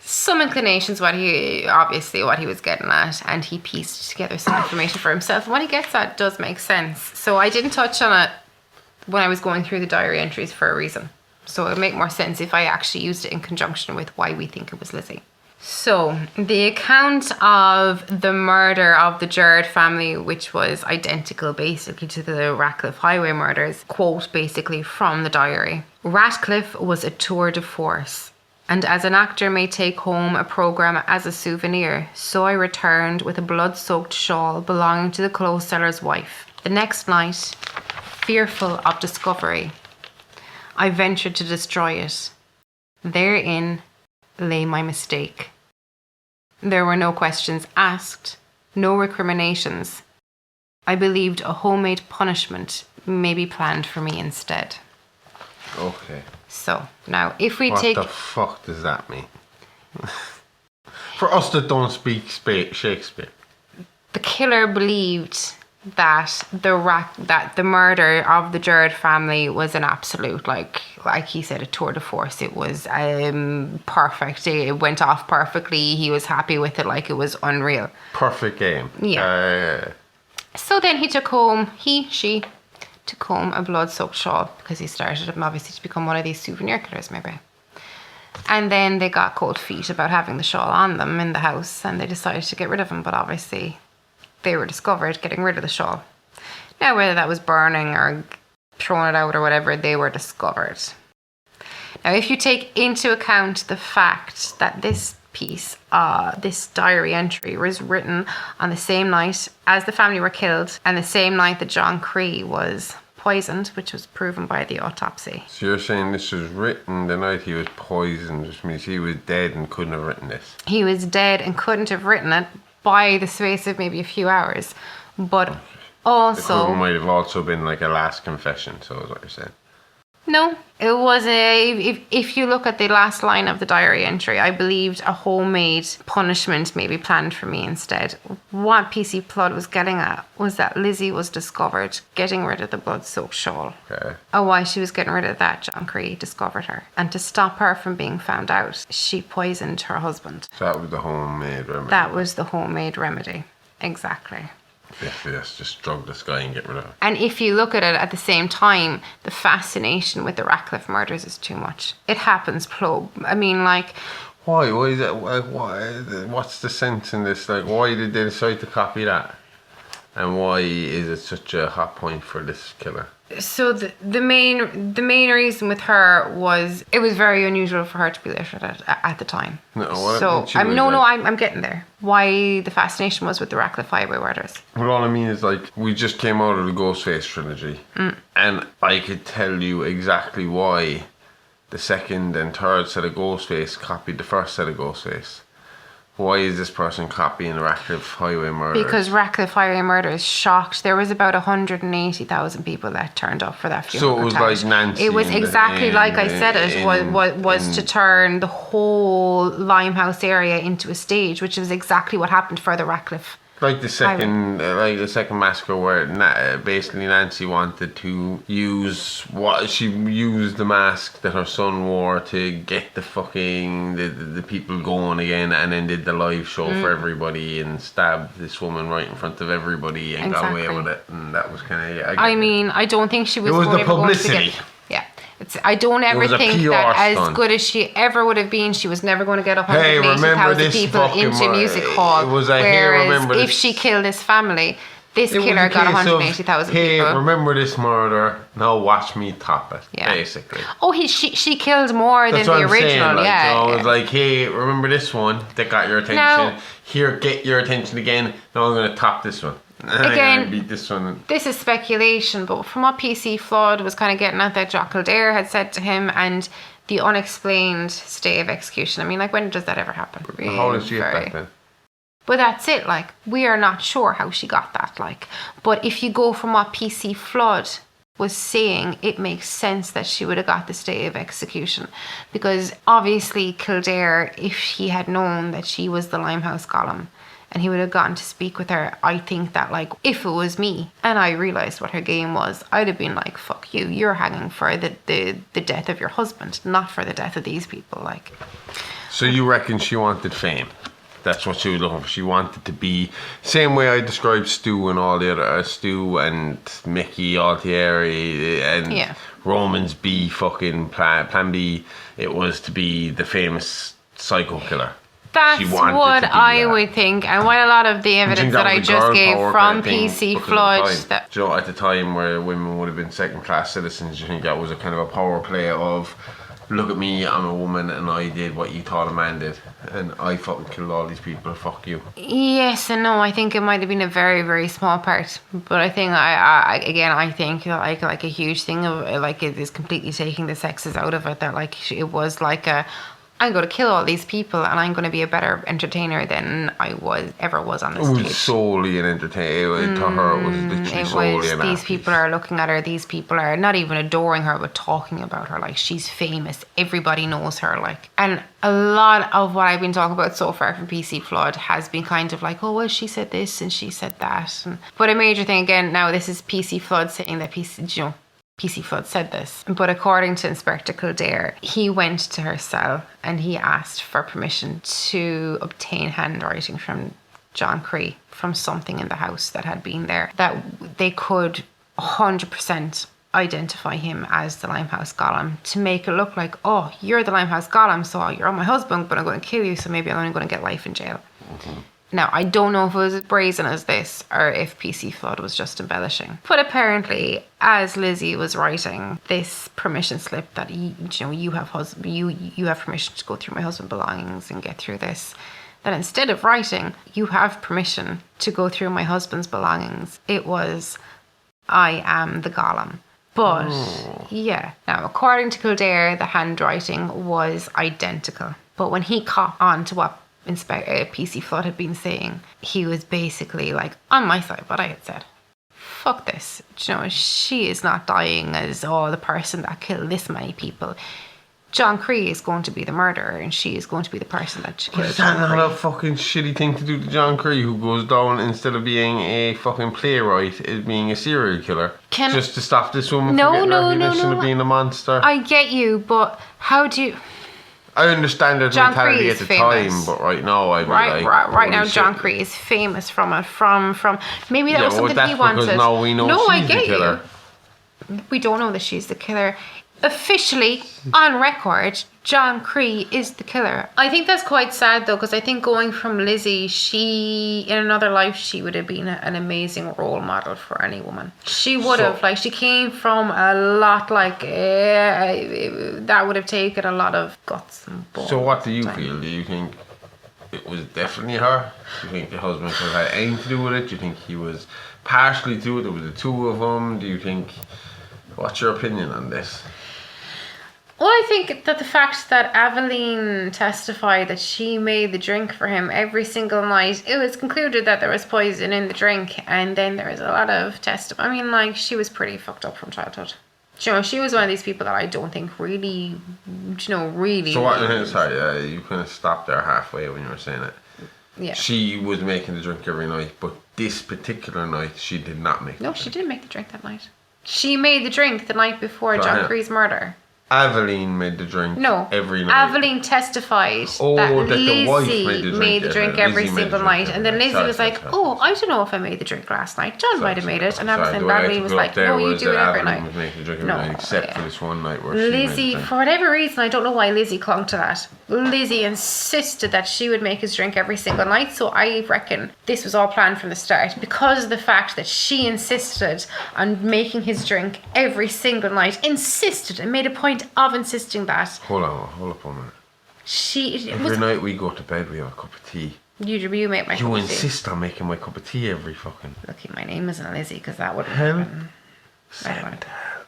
some inclinations what he was getting at, and he pieced together some information for himself. And what he gets at does make sense. So I didn't touch on it when I was going through the diary entries for a reason. So it would make more sense if I actually used it in conjunction with why we think it was Lizzie. So the account of the murder of the Gerard family, which was identical basically to the Ratcliffe Highway murders, quote basically from the diary. Ratcliffe was a tour de force, and as an actor may take home a programme as a souvenir, so I returned with a blood-soaked shawl belonging to the clothes seller's wife. The next night, fearful of discovery, I ventured to destroy it. Therein lay my mistake. There were no questions asked, no recriminations. I believed a homemade punishment may be planned for me instead. Okay. So, now if we What take... the fuck does that mean? For us that don't speak Shakespeare. The killer believed that the murder of the Gerard family was an absolute, like he said, a tour de force. It was perfect. It went off perfectly. He was happy with it, like it was unreal. Perfect game. Yeah. So then he took home, she took home a blood-soaked shawl, because he started him obviously to become one of these souvenir killers maybe. And then they got cold feet about having the shawl on them in the house, and they decided to get rid of him, but obviously they were discovered getting rid of the shawl. Now, whether that was burning or throwing it out or whatever, they were discovered. Now, if you take into account the fact that this piece, this diary entry, was written on the same night as the family were killed and the same night that John Cree was poisoned, which was proven by the autopsy. So you're saying this was written the night he was poisoned, which means he was dead and couldn't have written this? He was dead and couldn't have written it by the space of maybe a few hours. But also... It might have also been like a last confession, so is what you're saying. No, it was if you look at the last line of the diary entry, I believed a homemade punishment may be planned for me instead. What PC Flood was getting at was that Lizzie was discovered getting rid of the blood-soaked shawl. Okay. And while she was getting rid of that, John Cree discovered her. And to stop her from being found out, she poisoned her husband. So that was the homemade remedy. That was the homemade remedy. Exactly. Yes, just drug this guy and get rid of him. And if you look at it at the same time, the fascination with the Ratcliffe murders is too much. It happens, I mean, like... Why? Why is that? Why? What's the sense in this? Like, why did they decide to copy that? And why is it such a hot point for this killer? So the main reason with her was it was very unusual for her to be literate at the time. I'm getting there. Why the fascination was with the Ratcliffe Highway murders. Well, all I mean is, like, we just came out of the Ghostface trilogy, and I could tell you exactly why the second and third set of Ghostface copied the first set of Ghostface. Why is this person copying the Ratcliffe Highway murders? Because Ratcliffe Highway murders shocked. There was about 180,000 people that turned up for that funeral. So it was like Nancy. It was exactly like I said it was to turn the whole Limehouse area into a stage, which is exactly what happened for the Ratcliffe. Like the second massacre, where basically Nancy wanted to use she used the mask that her son wore to get the fucking the people going again, and then did the live show for everybody and stabbed this woman right in front of everybody and got away with it, and that was kind of. I mean, I don't think she was. It was the publicity. I don't ever think that as good as she ever would have been, she was never going to get 180,000 people into music hall. Whereas if she killed this family, this killer got 180,000 people. Hey, remember this murder? Now watch me top it. Yeah. Basically. Oh, she killed more than the original. Saying, like, yeah. So it was like, hey, remember this one that got your attention? Now, here, get your attention again. Now I'm going to top this one. Again, beat this one. This is speculation, but from what PC Flood was kind of getting at, that John Kildare had said to him, and the unexplained stay of execution. I mean, like, when does that ever happen? Really, how did she get back then? But that's it, like, we are not sure how she got that, like. But if you go from what PC Flood was saying, it makes sense that she would have got this day of execution, because obviously Kildare, if he had known that she was the Limehouse Golem and he would have gotten to speak with her, I think that, like, if it was me and I realised what her game was, I'd have been like, fuck you, you're hanging for the death of your husband, not for the death of these people. Like, So you reckon she wanted fame? That's what she was looking for. She wanted to be same way I described Stu and all the other Stu and Mickey Altieri and Roman's B fucking plan B. It was to be the famous psycho killer. That's what I would think, and what a lot of the evidence that I just gave from PC Flood. Do you know, at the time where women would have been second class citizens, do you think that was a kind of a power play of, look at me, I'm a woman and I did what you thought a man did and I fucking killed all these people, fuck you? Yes and no. I think it might have been a very, very small part, but I think I think like a huge thing of, like, it is completely taking the sexes out of it, that like it was like a, I'm going to kill all these people and I'm going to be a better entertainer than I ever was on the stage. It was solely an entertainer. To her, it was literally solely an These people are looking at her. These people are not even adoring her, but talking about her. Like, she's famous. Everybody knows her. Like, and a lot of what I've been talking about so far from PC Flood has been kind of like, oh, well, she said this and she said that. But a major thing, again, now this is PC Flood saying that PC Flood said this, but according to Inspector Kildare, he went to her cell and he asked for permission to obtain handwriting from John Cree, from something in the house that had been there, that they could 100% identify him as the Limehouse Golem, to make it look like, oh, you're the Limehouse Golem, so you're my husband, but I'm going to kill you, so maybe I'm only going to get life in jail. Mm-hmm. Now, I don't know if it was as brazen as this or if PC Flood was just embellishing. But apparently, as Lizzie was writing this permission slip that you have permission to go through my husband's belongings and get through this, that instead of writing, you have permission to go through my husband's belongings, it was, I am the Golem. But, yeah. Now, according to Kildare, the handwriting was identical. But when he caught on to what PC Flood had been saying, he was basically like, on my side, what I had said. Fuck this. Do you know, she is not dying as, the person that killed this many people. John Cree is going to be the murderer and she is going to be the person that killed Is John that Cree. not a fucking shitty thing to do to John Cree, who goes down, instead of being a fucking playwright, is being a serial killer? Just to stop this woman from getting recognition of being a monster? I get you, but how do you... I understand their mentality at the time, but right now I'd be like... Right now, John Cree is famous from it, from maybe that was something he wanted. Because now we know she's the killer. We don't know that she's the killer. Officially, on record, John Cree is the killer. I think that's quite sad though, because I think going from Lizzie, in another life, she would have been an amazing role model for any woman. She would have, like, she came from a lot, like, that would have taken a lot of guts and balls. So what do you feel? Do you think it was definitely her? Do you think the husband could have had anything to do with it? Do you think he was partially to it? There was the two of them. Do you think... What's your opinion on this? Well, I think that the fact that Aveline testified that she made the drink for him every single night, it was concluded that there was poison in the drink, and then there was a lot of testimony. I mean, like, she was pretty fucked up from childhood. You know, she was one of these people that I don't think really. So what? Sorry, you kind of stopped there halfway when you were saying it. Yeah. She was making the drink every night, but this particular night she did not make. No, she didn't make the drink that night. She made the drink the night before John Cree's murder. Aveline made the drink every night. Aveline testified that Lizzie the wife made the drink every single night. And then Lizzie was like, I don't know if I made the drink last night. John might have made it. And Aveline was like, no, you do it every night. Was making the drink every night, except for this one night where Lizzie, for whatever reason, I don't know why Lizzie clung to that. Lizzie insisted that she would make his drink every single night. So I reckon this was all planned from the start, because of the fact that she insisted on making his drink every single night. Insisted and made a point of insisting that. Hold up a minute. Every night we go to bed, we have a cup of tea. You make my cup of tea. You insist on making my cup of tea every fucking... Look, my name isn't Lizzie, because that wouldn't happen. Send help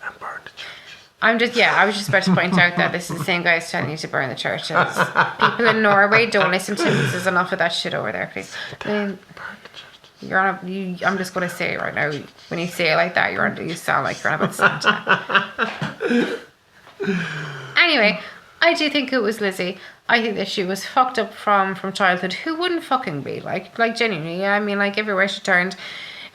and burn the churches. I was just about to point out that this is the same guy who's telling you to burn the churches. People in Norway, don't listen to me. There's enough of that shit over there, please. Burn the churches. I'm just going to say it right now. When you say it like that, you sound like you're on about Santa. Anyway, I do think it was Lizzie. I think that she was fucked up from childhood. Who wouldn't fucking be? Like genuinely. I mean, like everywhere she turned,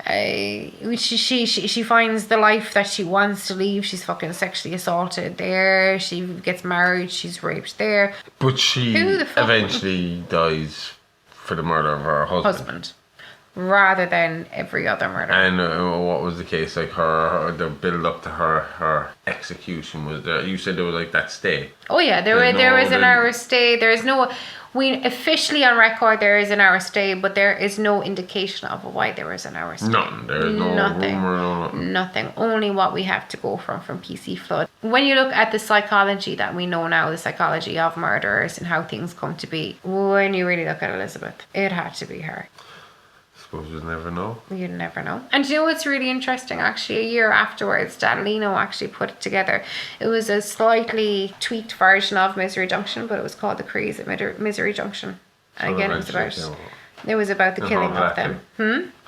she finds the life that she wants to leave. She's fucking sexually assaulted there. She gets married. She's raped there. But she eventually dies for the murder of her husband. Rather than every other murder. And what was the case? Like the build up to her execution was there. You said there was like that stay. Oh yeah, there was an hour stay. There is no. We officially on record there is an hour stay, but there is no indication of why there was an hour stay. None. There is no rumor. Nothing. Only what we have to go from PC Flood. When you look at the psychology that we know now, the psychology of murderers and how things come to be, when you really look at Elizabeth, it had to be her. Suppose you'd never know. You'd never know. And you know what's really interesting? Actually, a year afterwards, Dan Leno actually put it together. It was a slightly tweaked version of Misery Junction, but it was called The Crees at Misery Junction. And again, it was about the killing of them.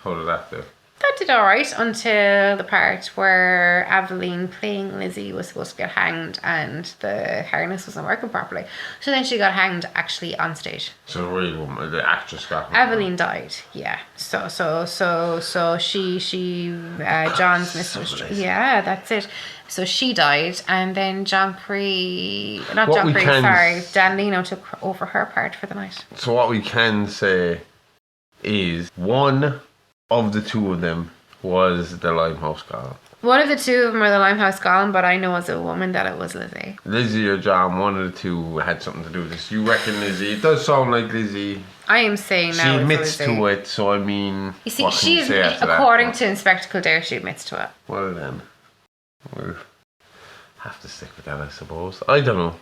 How did that do? That did alright until the part where Aveline playing Lizzie was supposed to get hanged and the harness wasn't working properly. So then she got hanged actually on stage. So the real woman, the actress got Aveline died, yeah. So she John's mistress. Yeah, that's it. So she died, and then Dan Leno took over her part for the night. So what we can say is one of the two of them was the Limehouse Golem. One of the two of them are the Limehouse Golem, but I know as a woman that it was Lizzie. Lizzie or John, one of the two had something to do with this. You reckon Lizzie? It does sound like Lizzie. I am saying now she admits to it, so I mean, you see, she is, according to Inspector Kildare, she admits to it. Well then, we'll have to stick with that, I suppose. I don't know.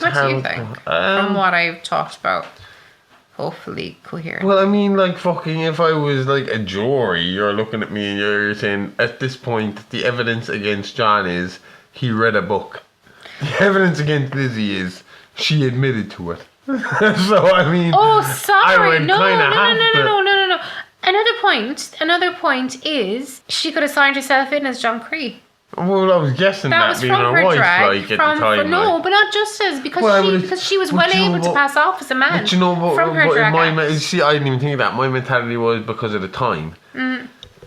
What do you think? From what I've talked about. Hopefully coherent. Well, I mean, like, fucking, if I was, like, a jury, you're looking at me and you're saying, at this point, the evidence against John is he read a book. The evidence against Lizzie is she admitted to it. So, I mean... Oh, sorry. No. Another point is she could have signed herself in as John Cree. Well, I was guessing that was being from her wife, drag, like, at the time. No, but not just as, because she was well able to pass off as a man. But you know, from her drag see, I didn't even think of that. My mentality was because of the time.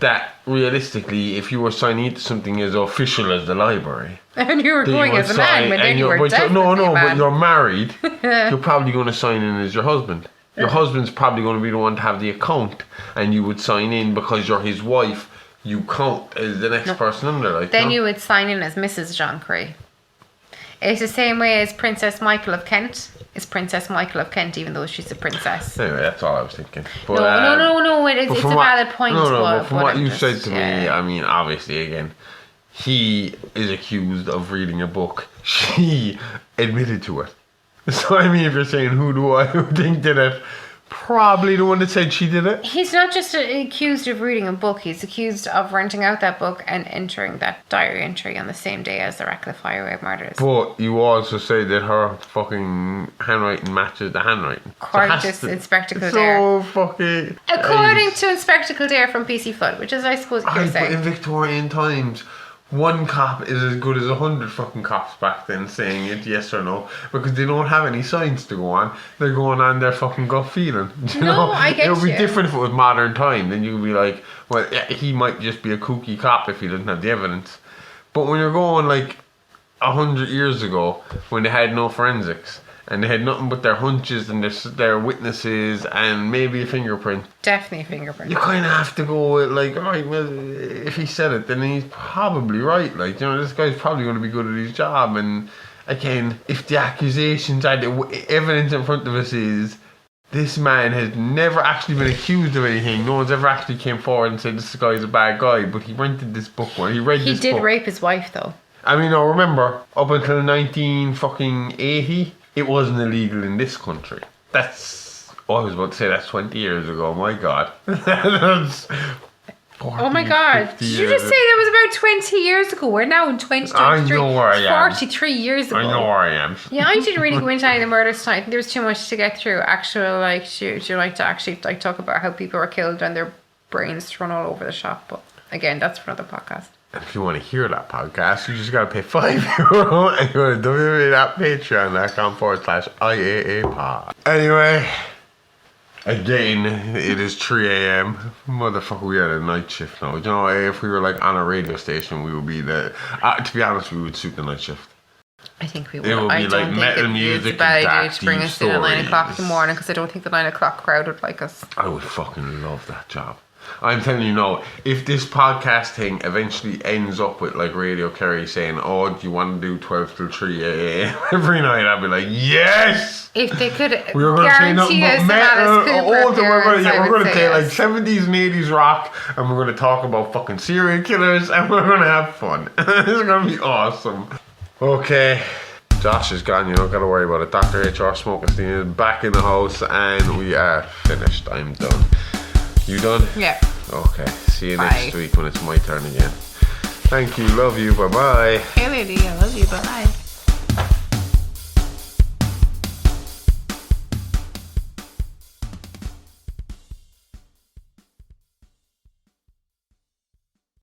That realistically, if you were signing into something as official as the library, and you were going as a man, but then you were definitely a man. But you're married, you're probably going to sign in as your husband. Your husband's probably going to be the one to have the account, and you would sign in because you're his wife. You count as the next person under, like. Then you would sign in as Mrs. John Cree. It's the same way as Princess Michael of Kent is Princess Michael of Kent, even though she's a princess. Anyway, that's all I was thinking. But, no. It's a valid point. But from what you said to me, I mean, obviously, again, he is accused of reading a book. She admitted to it. So I mean, if you're saying who think did it? Probably the one that said she did it. He's not just accused of reading a book. He's accused of renting out that book and entering that diary entry on the same day as the Ratcliffe Highway murders. But you also say that her fucking handwriting matches the handwriting. According to Inspector Kildare. So fucking... According to Inspector Kildare from PC Flood, which is, I suppose, hearsay. But in Victorian times... One cop is as good as 100 fucking cops back then saying it yes or no, because they don't have any signs to go on. They're going on their fucking gut feeling. You know? I get it would be different if it was modern time. Then you'd be like, well, yeah, he might just be a kooky cop if he doesn't have the evidence. But when you're going like 100 years ago, when they had no forensics, and they had nothing but their hunches and their witnesses and maybe a fingerprint. Definitely a fingerprint. You kind of have to go with like, alright, well, if he said it, then he's probably right. Like, you know, this guy's probably going to be good at his job. And again, if the accusations are the evidence in front of us is this man has never actually been accused of anything. No one's ever actually came forward and said this guy's a bad guy. But he rented this book where he read this book. He did rape his wife, though. I mean, I remember up until 1980. It wasn't illegal in this country. I was about to say that's 20 years ago. My God. That's 40, oh my God. Did you just say that was about 20 years ago? We're now in 2023. I know where I am. 43 years ago. I know where I am. Yeah, I didn't really go into any of the murders tonight. I think there was too much to get through. Actually, like, do you like to actually like talk about how people were killed and their brains thrown all over the shop. But again, that's for another podcast. And if you want to hear that podcast, you just got to pay €5 and go to www.patreon.com/IAApod. Anyway, again, it is 3 a.m. Motherfucker, we had a night shift now. You know, if we were like on a radio station, we would be to be honest, we would suit the night shift. I think we would. It would I be don't like think metal it's music a bad and idea dark, to bring deep us in at 9 o'clock in the stories. morning because I don't think the 9 o'clock crowd would like us. I would fucking love that job. I'm telling you now, if this podcast thing eventually ends up with like Radio Kerry saying, "Oh, do you want to do 12 till 3 a.m. every night?" I'd be like, "Yes!" If they could We were going to play nothing guarantee us but some Alice metal. Cooper We're appearance, I going would to say play like yes. 70s and 80s rock, and we're going to talk about fucking serial killers, and we're going to have fun. It's going to be awesome. Okay. Josh is gone, you don't gotta worry about it. Dr. H.R. Smokenstein is back in the house, and we are finished. I'm done. You done? Yeah. Okay. See you Bye. next week when it's my turn again. Thank you. Love you. Bye bye. Hey lady, I love you. Bye.